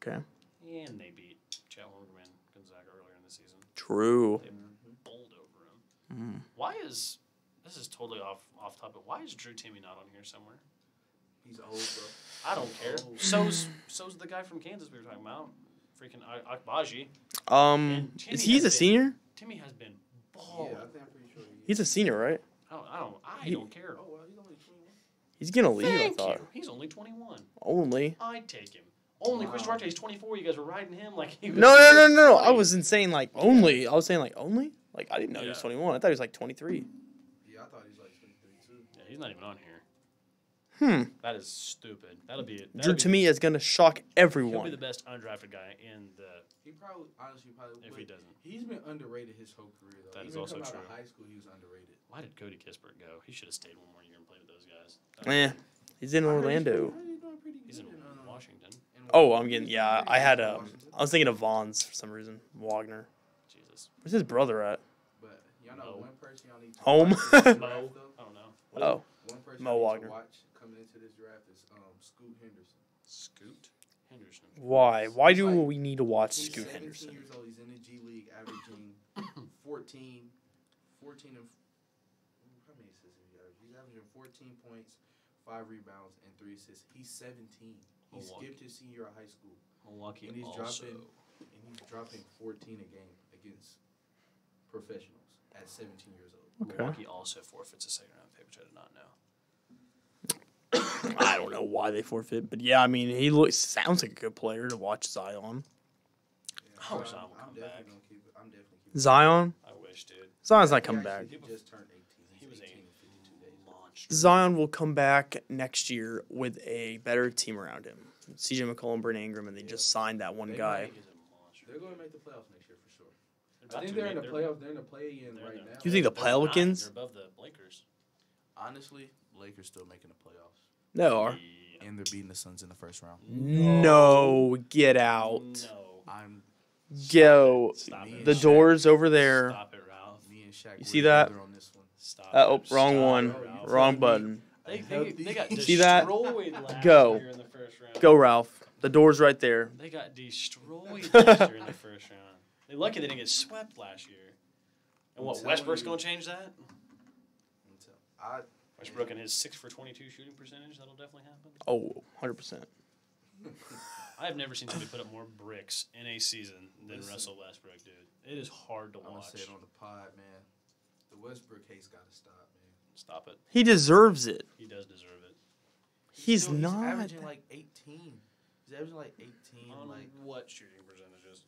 Okay. And they beat Chet Holmgren and Gonzaga earlier in the season. True. They bowled over him. Mm. Why is this is totally off topic? Why is Drew Timmy not on here somewhere? He's old, bro. I don't care. Oh. So's the guy from Kansas we were talking about, freaking Akbaji. Timmy Is he has a been- senior? Timmy has been Yeah, balling. I think I'm pretty sure he is. He's a senior, right? I don't care. Oh well, he's only 21. He's gonna leave. Thank I thought. you. He's only 21. Only. I'd take him. Only Chris Wow. Duarte is 24. You guys were riding him like he was. No. I 20. wasn't saying like only. I was saying like only. Like I didn't know he was Yeah. 21. I thought he was like 23. he's not even on here. That is stupid. Drew, to me, is going to shock everyone. He'll be the best undrafted guy in the. He honestly if he doesn't. He's been underrated his whole career, though. That is Even also coming true. Out of high school, he was underrated. Why did Cody Kispert go? He should have stayed one more year and played with those guys. He's in Orlando. He's in Washington. Oh, I'm getting I was thinking of Vaughn's for some reason. Wagner. Jesus. Where's his brother at? But y'all know one person y'all need to Home? watch in this draft, though. I don't know. Oh. One person Mo y'all need Wagner. to watch coming into this draft is Scoot Henderson. Scoot Henderson. Why? Why do Like, we need to watch He's Scoot 17 Henderson? years old. He's in the G League, averaging 14 and how many assists has he averaged? He's averaging 14 points, 5 rebounds, and 3 assists. He's 17. He skipped his senior year of high school. Milwaukee And he's also. dropping 14 a game against professionals at 17 years old. Okay. Milwaukee also forfeits a second round pick, which I did not know. I don't know why they forfeit, but yeah, I mean, sounds like a good player to watch. Zion. I wish Zion would come back. I'm definitely keeping Zion. I wish, dude. Zion's not coming back. He just turned 18. He was 18 in 52 days. monster. Zion will come back next year with a better team around him. CJ McCollum, Brandon Ingram, and they just signed that one guy. He's a monster. They're going to make the playoffs next year for sure. About I think to they're in make- the playoffs. They're in the play-in they're right in the- now. You think the They're Pelicans? They're above the Lakers. Honestly, Lakers still making the playoffs. No, are. Yeah. And they're beating the Suns in the first round. No, get out. No. I'm Go. Stop it. The door's over there. Stop it, Ralph. me and Shaq. You see that? On this one. Stop Oh, it. wrong Stop one. it, Ralph. Wrong button. They got See that? destroyed last Go. year in the first round. Go, Ralph. The door's right there. They got destroyed last year in the first round. They're lucky they didn't get swept last year. And what, I'm Westbrook's telling going to change that? Westbrook and his 6 for 22 shooting percentage, that'll definitely happen. Oh, 100%. I have never seen somebody put up more bricks in a season than Russell Westbrook, dude. It is hard to I'm gonna watch. say it on the pod, man. The Westbrook case got to stop, man. Stop it. He deserves it. He does deserve it. He's not. He's averaging like 18. He's averaging like 18. On like what shooting percentages?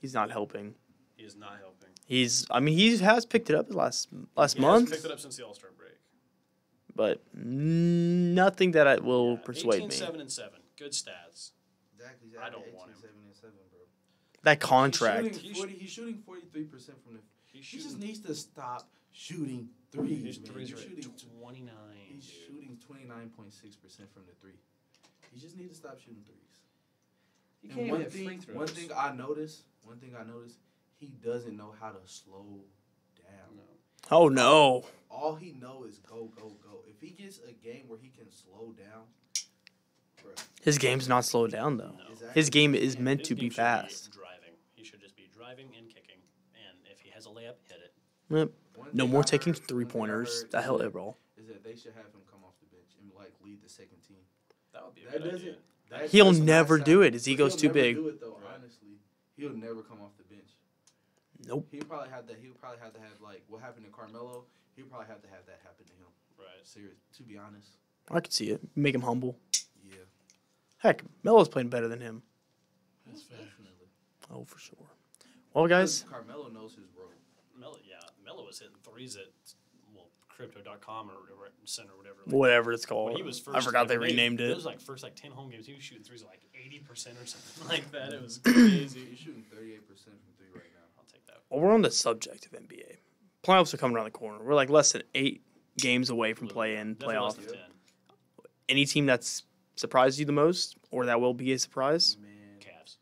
He's not helping. He is not helping. He has picked it up last He month, has picked it up since the All-Star break. but nothing that will persuade 18, me. 7 and 7. Good stats. exactly. I don't want him. 7 and 7, bro. That contract. He's shooting 43% from the. He's He just shooting. needs to stop shooting threes. His man. threes He's are at shooting 29. He's dude. shooting 29.6% from the three. He just needs to stop shooting threes. He And can't even hit free throws. one thing I noticed, he doesn't know how to slow down. No. Oh no. All he know is go, go, go. If he gets a game where he can slow down, bro, His game's not slowed down though. exactly. His game is Yeah, meant his to be game should fast. driving. He should just be driving and kicking. And if he has a layup, hit it. Yep. One No thing more I taking heard- 3-pointers. one thing I That heard hell is it roll. that they should have him come off the bench and like lead the second team. That would be a That good doesn't. idea. that He'll does not never sound- do it. His but ego's he'll too never big. Do it though, Right. honestly, he'll never come off the bench. Nope. He'll probably have that. He'll probably have to have like what happened to Carmelo. He'll probably have to have that happen to him. Right. Serious. To be honest. I could see it. Make him humble. Yeah. Heck, Melo's playing better than him. That's definitely. Oh, for sure. Well, guys, Carmelo knows his role. Melo was hitting threes at crypto.com or center or whatever. whatever it's called. When he was first, I forgot they when renamed It it. was like first 10 home games. He was shooting threes at like 80% or something like that. It was crazy. He's shooting 38% from three right now. I'll take that. Well, we're on the subject of NBA. Playoffs are coming around the corner. We're like less than 8 games away from play-in, Definitely less playoff. than 10. Any team that's surprised you the most, or that will be a surprise? Man. Cavs.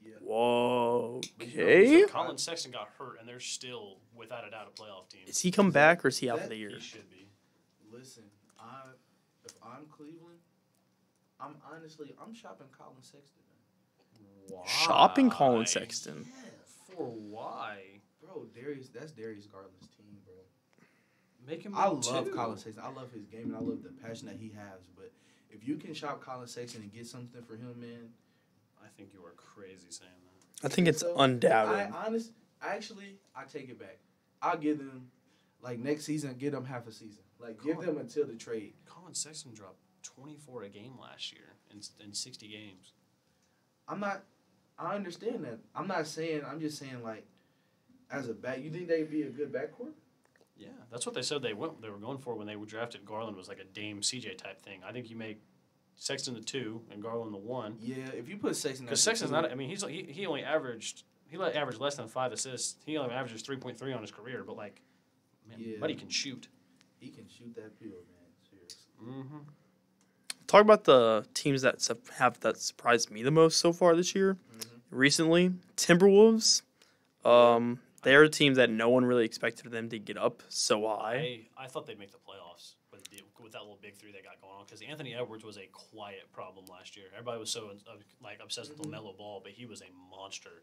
Yeah. Whoa. But Okay. you know, Colin Sexton got hurt, and they're still, without a doubt, a playoff team. Is he come back, or is he out for the year? He should be. Listen, if I'm Cleveland, I'm shopping Colin Sexton. Man. Why? Shopping Colin Sexton. For why? Bro, that's Darius Garland's team, bro. Make him. I look love too. Colin Sexton. I love his game and I love the passion that he has. But if you can shop Colin Sexton and get something for him, man, I think you are crazy saying that. I think it's so, undoubted. I take it back. I'll give them like next season. Give them half a season. Like give them until the trade. Colin Sexton dropped 24 a game last year in 60 games. I understand that. I'm not saying. I'm just saying like, as a back, you think they'd be a good backcourt? Yeah, that's what they said they were going for when they drafted Garland, was like a Dame CJ type thing. I think you make Sexton the 2 and Garland the 1. Yeah, if you put Sexton, Because Sexton's not. I mean, he only averaged less than 5 assists. He only averages 3.3 on his career. But like, man, buddy can shoot. He can shoot that field, man. Seriously. Mm-hmm. Talk about the teams that that surprised me the most so far this year. Recently, Timberwolves. They're a team that no one really expected them to get up so high. I thought they'd make the playoffs with that little big 3 they got going on, because Anthony Edwards was a quiet problem last year. Everybody was so obsessed with LaMelo Ball, but he was a monster.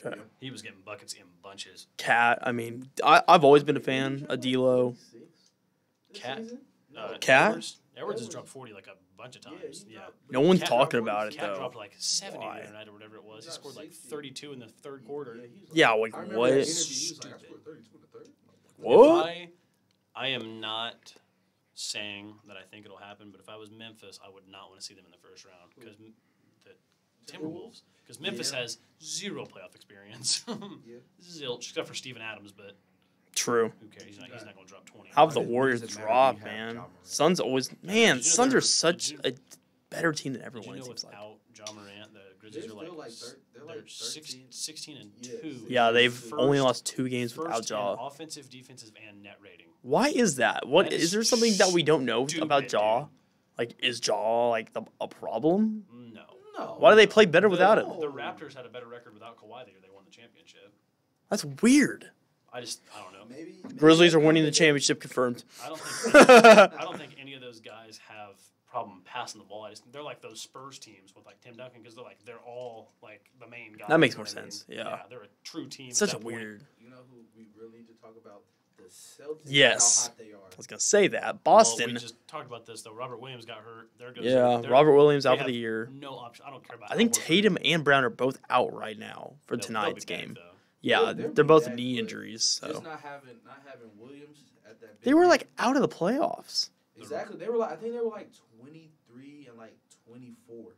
Okay. He was getting buckets in bunches. Cat. I mean, I've always been a fan of D'Lo. Cat. Cat? Edwards has dropped 40 like a bunch of times. Yeah. No one's Cat talking about it Cat though. dropped like 70 the other night or whatever it was. He scored like 32 in the third quarter. Yeah, like I remember what? that interview, he was like, I scored 32 in the third. What? I am not saying that I think it'll happen, but if I was Memphis, I would not want to see them in the first round, because the Timberwolves. Because Memphis has 0 playoff experience. Zilch, except for Steven Adams, but True. who cares? He's not going to drop 20. How have the Warriors dropped, man? Suns always, man. Suns are such a better team than everyone. Did you know It seems like. without Ja Morant, the Grizzlies are they're 16 and 2. Yeah, they've First- only lost 2 games first without Ja. in offensive, defensive, and net rating. Why is that? What That is is there something that we don't know stupid, about Ja? dude. Like, is Ja like a problem? No. Why do they play better without him? The Raptors had a better record without Kawhi the year they won the championship. That's weird. I don't know. Maybe Grizzlies are winning the championship, confirmed. I don't think any of those guys have problem passing the ball. They're like those Spurs teams with like Tim Duncan, because they're all like the main guys. That makes you know more what I mean? sense, yeah. They're a true team. Such at a that point. weird. You know who we really need to talk about? The Celtics. Yes. How hot they are. I was gonna say that Well, Boston. we just talked about this though. Robert Williams got hurt. There goes. Yeah, they're- Robert Williams they out for have the year. No option. I don't care about. I think Al Horford. Tatum and Brown are both out right now for They'll tonight's be back, game. though. Yeah, They're they're both back, knee but injuries. So Just not having Williams at that. they were like out of the playoffs, exactly. They were like, I think they were like 23 and like 24.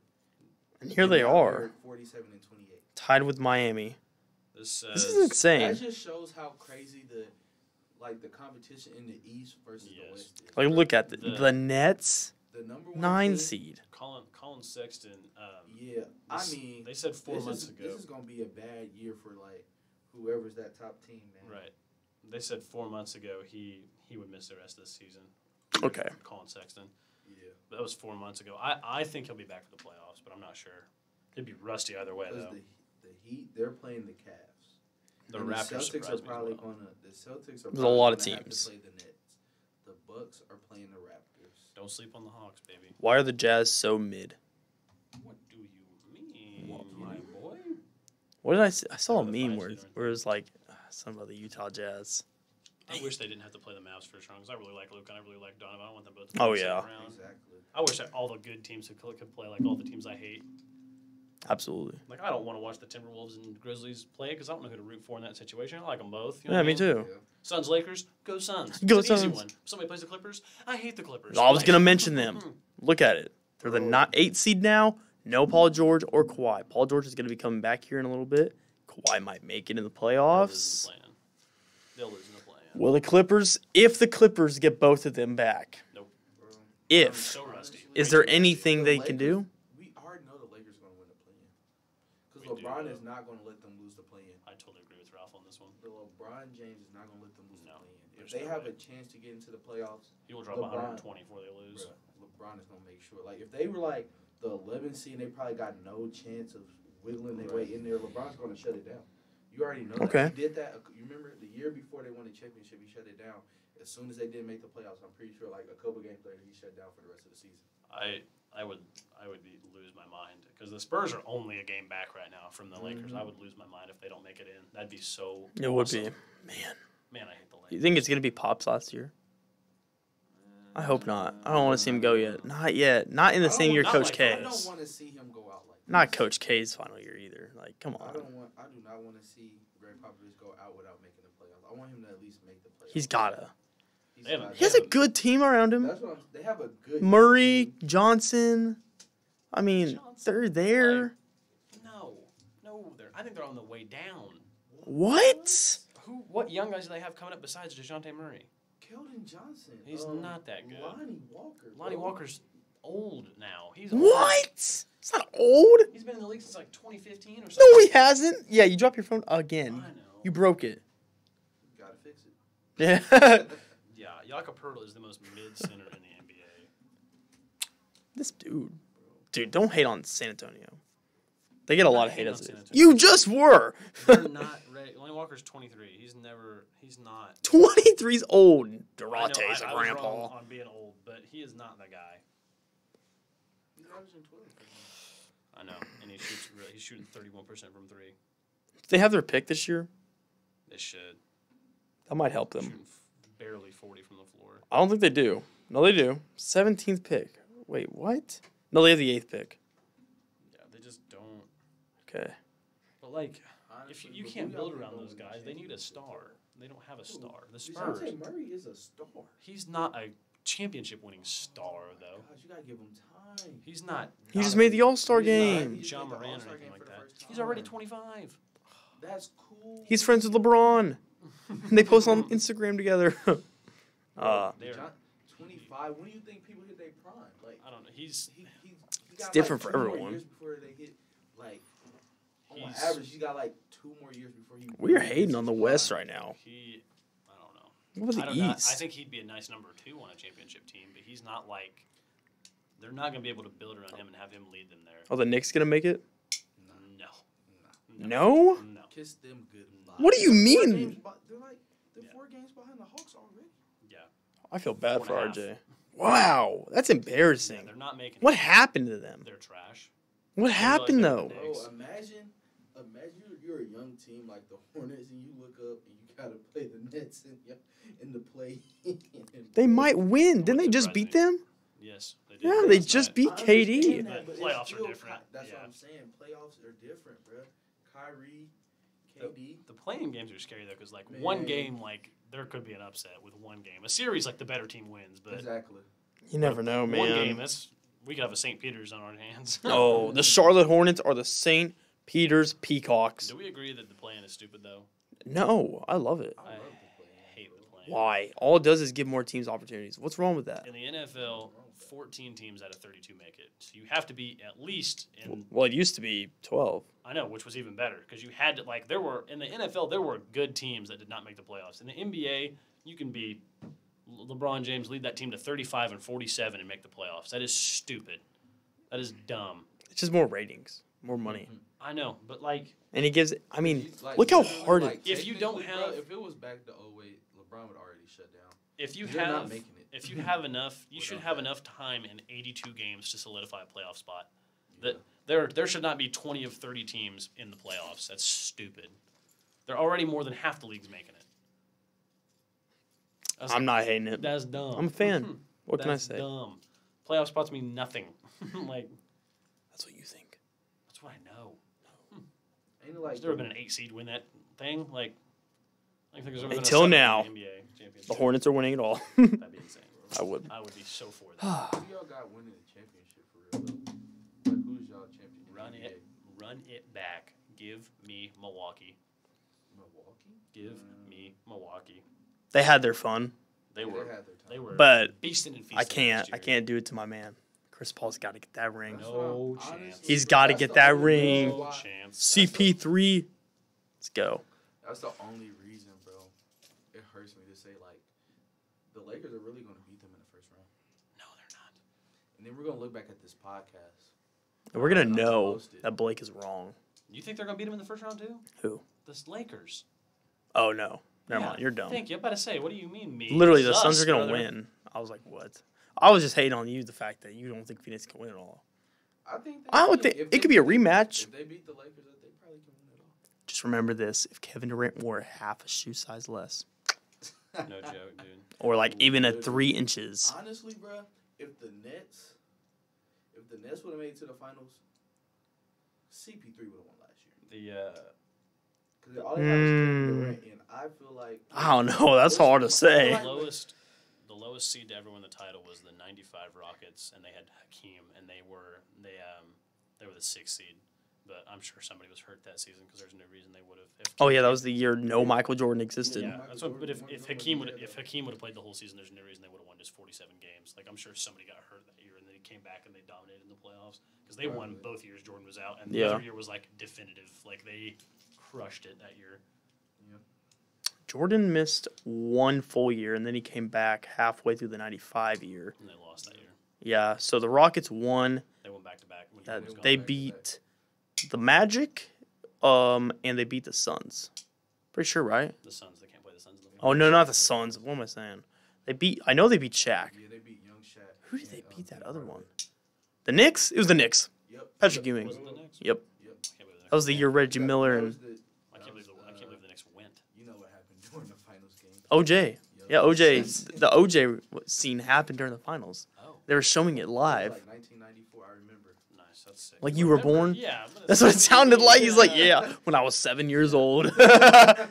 and here they now are, they're 47 and 28. tied with Miami. This This is insane. That just shows how crazy the competition in the East versus the West is. Like, look at The- the Nets, The number 1 9 team- seed. Colin Sexton. Yeah, I mean, they said 4 months ago. this is gonna be a bad year for like whoever's that top team, man. Right. They said 4 months ago he would miss the rest of the season. Okay. Colin Sexton. Yeah. That was 4 months ago. I think he'll be back for the playoffs, but I'm not sure. He'd be rusty either way, Because though. the Heat, they're playing the Cavs. The And Raptors Celtics are surprised me as probably well. the Celtics are There's a lot of gonna have teams. to play the Nets. The Bucks are playing the Raptors. Don't sleep on the Hawks, baby. Why are the Jazz so mid? What do you mean, my boy? What did I see? I saw a They're the meme 5 where seed, aren't it was like something about the Utah Jazz. I wish they didn't have to play the Mavs first round, because I really like Luke and I really like Donovan. I want them both to Oh, play the yeah. second round. Exactly. I wish that all the good teams could play like all the teams I hate. Absolutely. Like, I don't want to watch the Timberwolves and Grizzlies play because I don't know who to root for in that situation. I like them both. You know Yeah, what I me mean? too. Yeah. Suns, Lakers, go Suns. Go It's an easy Suns. one. If somebody plays the Clippers, I hate the Clippers. I was Like- gonna mention them. Look at it. They're the not 8 seed now. No Paul George or Kawhi. Paul George is gonna be coming back here in a little bit. Kawhi might make it in the playoffs. They'll lose in the play-in. Will the Clippers? If the Clippers get both of them back, Nope. Bro. I'm if so rusty. is there anything they can do? We already know the Lakers are going to win the play-in. We Because do, LeBron though. is not going to let them lose the play-in. I totally agree with Ralph on this one. The LeBron James is not going to let them lose No, the play-in. If there's they no have way. a chance to get into the playoffs, He will drop LeBron- 120 before they lose. LeBron is going to make sure. Like, if they were like the 11th seed and they probably got no chance of wiggling their way in there, LeBron's going to shut it down. You already know Okay. that. He did that. You remember the year before they won the championship, he shut it down. As soon as they didn't make the playoffs, I'm pretty sure like a couple games later, he shut down for the rest of the season. I would lose my mind because the Spurs are only a game back right now from the Lakers. I would lose my mind if they don't make it in. That'd be so. It would awesome. be. Man, I hate the Lakers. You think it's gonna be Pops last year? I hope not. I don't want to see him go yet. Not yet. Not in the I same don't- year not Coach like K. I don't Yes. want to see him go out like Not this. Coach K's final year either. Like, come I on. do not want to see Greg Popovich go out without making the playoffs. I want him to at least make the playoffs. He's gotta. They haven't- He has a good team around him. That's what they have a good Murray, team. Johnson. I mean, Johnson, they're there. No, I think they're on the way down. What? What young guys do they have coming up besides DeJounte Murray? Keldon Johnson. He's not that good. Lonnie Walker. Lonnie Walker's old now. He's What? Old. It's not old. He's been in the league since like 2015 or something. No, he hasn't. Yeah, you dropped your phone again. I know. You broke it. Gotta fix it. Yeah. Yeah, Jakob Poeltl is the most mid center in the NBA. This dude, don't hate on San Antonio. They get a lot of hate hating as on it San is. Antonio. You just were. They're not ready. Lonnie Walker's 23. He's not. 23's old. I know, Durate's I a was grandpa. wrong on being old, but he is not the guy. He's averaging 12. I know, and he's shooting 31% from three. They have their pick this year. They should. That might help them. Shooting barely 40 from the floor. I don't think they do. No, they do. 17th pick. Wait, what? No, they have the 8th pick. Yeah, they just don't. Okay. But like, Honestly, if you but can't who build y'all around think those gonna guys, win they need a championships, star. They don't have a star. The Spurs. DeJounte Murray is a star. He's not a championship-winning star, though. Gosh, you gotta give him time. He's not. He just made the All-Star He's not- game. he's John made the Moran or All-Star anything game like for the that. first He's already time. 25. That's cool. He's friends with LeBron. And they post on Instagram together. They're- John, 25. When do you think people hit their prime? Like, I don't know. He's he got different like for 2 more everyone. years before they hit, like, on He's- average, he got like 2 more years before he. We are really hits hating on the his West prime. right now. I don't know. What about I the don't know. East? I think he'd be a nice number 2 on a championship team, but he's not like. They're not going to be able to build around him and have him lead them there. Oh, the Knicks going to make it? No. No? No. Kiss them goodbye. What do you They're 4 mean? games they're like 4 games behind the Hawks already. Yeah. I feel bad for 4.5. RJ. Wow, that's Yeah, embarrassing. they're not making What it. happened to them? They're trash. What happened, they're though? the Bro, Knicks. imagine you're a young team like the Hornets and you look up and you gotta play the Nets in the play. They might win. Didn't Wouldn't they just surprise beat me. them? Yes, they did. Yeah, they Last just night. beat I KD. understand that, But but it's playoffs are still different. That's Yeah. what I'm saying. Playoffs are different, bro. Kyrie, KD. The playing games are scary though, because like one Man. game, like there could be an upset with one game. A series, like the better team wins, but Exactly. You never know, one game, man. we could have a St. Peter's on our hands. Oh, the Charlotte Hornets are the St. Peter's Peacocks. Do we agree that the plan is stupid though? No, I love it. I I love the play. hate the plan. Why? All it does is give more teams opportunities. What's wrong with that? In the NFL, 14 teams out of 32 make it, so you have to be at least in. Well, it used to be 12. I know, which was even better because you had to like there were in the NFL there were good teams that did not make the playoffs. In the NBA, you can be LeBron James lead that team to 35 and 47 and make the playoffs. That is stupid. That is dumb. It's just more ratings, more money. I know, but like And he gives, I mean, He's like, look how literally, hard like, If you don't technically, bro, have- if it was back to 08, LeBron would already shut down. if you They're not have making it. if you have enough, you should Without have that. enough time in 82 games to solidify a playoff spot. That there should not be 20 of 30 teams in the playoffs. That's stupid. They're already more than half the leagues making it. That's, I'm not hating it. That's dumb. I'm a fan. What can I That's say? Dumb. Playoff spots mean nothing. Like That's what you think. that's what I know. Ain't it like Has there ever been an 8 seed win that thing? Like I think there's ever been a Until 7 now. in the NBA championship. The Hornets are winning it all. That'd be insane. I would. I would be so for that. who y'all got winning the championship for real? Though? Like who's y'all champion? in the Run NBA? it. Run it back. Give me Milwaukee. Milwaukee. Give me Milwaukee. They had their fun, They Yeah, were had their time. they were but feasting and feasting. I can't. last I year. can't do it to my man. Chris Paul's got to get that ring. That's No what I'm- chance. honestly, He's bro, gotta that's get the that only ring. reason No why- chance. CP3. Let's go. That's the only reason, bro. It hurts me to say like the Lakers are really going to beat them in the first round, No, they're not. and then we're going to look back at this podcast. And we're gonna Not know posted. that Blake is wrong. You think they're gonna beat them in the first round too? Who? The Lakers. Oh no. Never Yeah, mind. You're dumb. Thank you. I'm about to say, what do you mean, me? Literally, the It's Suns us, are gonna brother. win. I was like, what? I was just hating on you, the fact that you don't think Phoenix can win at all. I think they I would can. think If it they could be a beat- rematch. If they beat the Lakers, they probably can win it all. Just remember this: if Kevin Durant wore half a shoe size less, No joke, dude. or like even a Dude. 3 inches, Honestly, bro, if the Nets would have made it to the finals, CP3 would have won last year. The Because all they have is Kevin Durant, and I feel like I don't know. That's hard to say. the lowest seed to ever win the title was the '95 Rockets, and they had Hakeem, and they were the 6th seed. But I'm sure somebody was hurt that season because there's no reason they would have. Oh yeah, that was the year no Michael Jordan existed. Yeah, that's what, but if Hakeem would have played the whole season, there's no reason they would have won just 47 games. Like I'm sure somebody got hurt that year, and then he came back and they dominated in the playoffs because they won both years Jordan was out, and the other year was like definitive. Like they crushed it that year. Jordan missed one full year, and then he came back halfway through the '95 year. And they lost that year. Yeah, so the Rockets won. They went back to back. They beat the Magic, and they beat the Suns. Pretty sure, right? The Suns. They can't play the Suns. Oh no, not the Suns. What am I saying? I know they beat Shaq. Yeah, they beat young Shaq. Who did they beat that other one? The Knicks? It was the Knicks. Yep. Patrick Ewing. Was it the Knicks? Yep. That That was the year Reggie Miller and I can't believe the Knicks went. You know what happened during the finals game. OJ. Yeah, OJ. The OJ scene happened during the finals. Oh, They were showing it live. Like 1994, I remember. nice. That's sick. Like you were born? Yeah. That's what it sounded like. He's like, yeah, when I was 7 years old. Yeah, that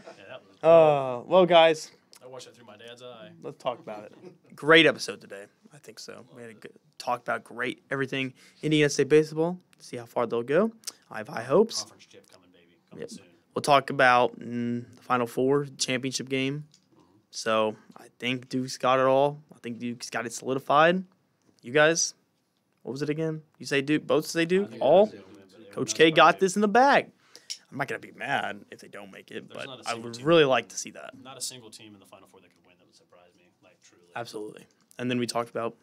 was. Well, guys, I watched that through my dad's eye. let's talk about it. Great episode today. I think so. We had a good talk about great everything Indiana State baseball. See how far they'll go. I have high hopes. Conference chip coming, baby. Coming Yep. soon. We'll talk about the Final Four championship game. So I think Duke's got it all. I think Duke's got it solidified. You guys, what was it again? You say Duke? Both say Duke? All? Coach K got this in the bag. I'm not going to be mad if they don't make it, There's but not a I single would team. really like to see that. Not a single team in the Final Four that could win that would surprise me. Like truly. Absolutely. And then we talked about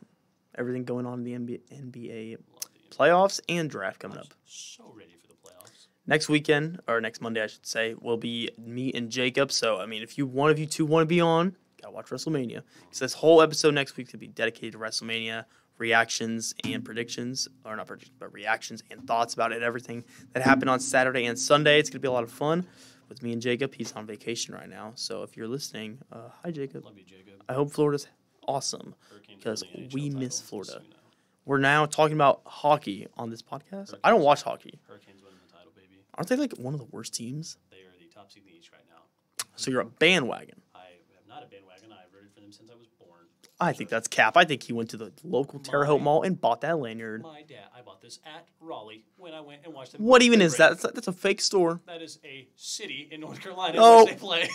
everything going on in the NBA Love the playoffs and draft coming up. So ready for the playoffs. Next weekend, or next Monday, I should say, will be me and Jacob. So, I mean, if one of you two want to be on, gotta watch WrestleMania. Because this whole episode next week is going to be dedicated to WrestleMania, reactions and predictions, or not predictions, but reactions and thoughts about it, everything that happened on Saturday and Sunday. It's going to be a lot of fun with me and Jacob. He's on vacation right now. So, if you're listening, hi, Jacob. Love you, Jacob. I hope Florida's awesome. Hurricanes because won the NHL we title, miss just Florida. so you know. We're now talking about hockey on this podcast. I don't watch hockey. Hurricanes winning the title, baby. Aren't they like one of the worst teams? They are the top seed in the East right now. So you're a bandwagon. I am not a bandwagon. I've rooted for them since I was born. I think that's cap. I think he went to the local Terre Haute Mall and bought that lanyard. My dad, I bought this at Raleigh when I went and watched them. What even play is Brave. that? That's a fake store. That is a city in North Carolina Oh. in which they play.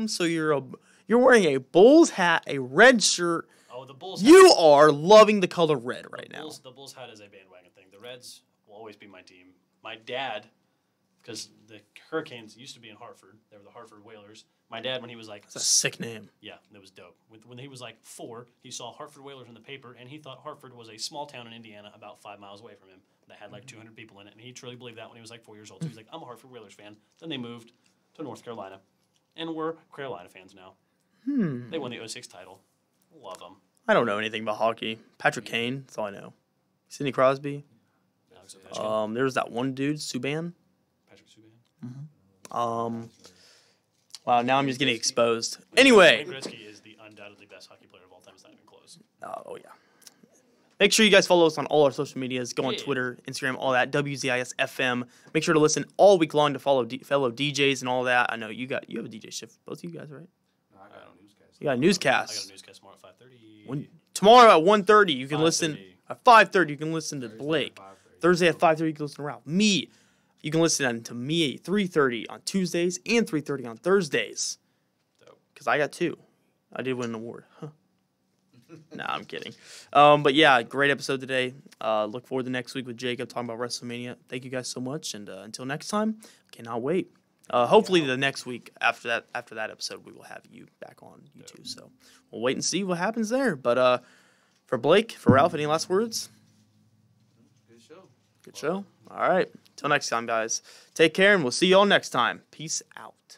So you're wearing a Bulls hat, a red shirt. Oh, the Bulls. You are loving the color red right now. The Bulls hat is a bandwagon thing. The Reds will always be my team. My dad, because the Hurricanes used to be in Hartford. They were the Hartford Whalers. My dad, when he was like, That's a sick name. yeah, that was dope. When he was like 4, he saw Hartford Whalers in the paper, and he thought Hartford was a small town in Indiana about 5 miles away from him that had like 200 people in it. And he truly believed that when he was like 4 years old. So he's like, I'm a Hartford Whalers fan. Then they moved to North Carolina, and we're Carolina fans now. They won the 06 title. Love them. I don't know anything about hockey. Patrick Kane, that's all I know. Sidney Crosby. Alex Ovechkin, There was that one dude, Subban. Patrick Subban. Wow, now I'm just getting exposed. Anyway. Wayne Gretzky is the undoubtedly best hockey player of all time. It's not even close. Oh, yeah. Make sure you guys follow us on all our social medias. Go on Yeah. Twitter, Instagram, all that. WZIS-FM. Make sure to listen all week long to follow fellow DJs and all that. I know you have a DJ shift. Both of you guys, right? No, I got a newscast. You got a I got newscast. a newscast tomorrow at 5:30. Tomorrow at 1:30, you can listen. 5:30. At 5:30, you can listen to Blake. 5:30. Thursday at 5:30, you can listen to Ralph. Me. You can listen to me at 3:30 on Tuesdays and 3:30 on Thursdays. Dope. Because I got 2. I did win an award. Huh. Nah, I'm kidding. But yeah, great episode today. Look forward to next week with Jacob talking about WrestleMania. Thank you guys so much, and until next time, cannot wait. Hopefully the next week after that episode, we will have you back on YouTube. So we'll wait and see what happens there. But for Blake, for Ralph, any last words? Good show. Good show. All right. Till next time, guys. Take care, and we'll see you all next time. Peace out.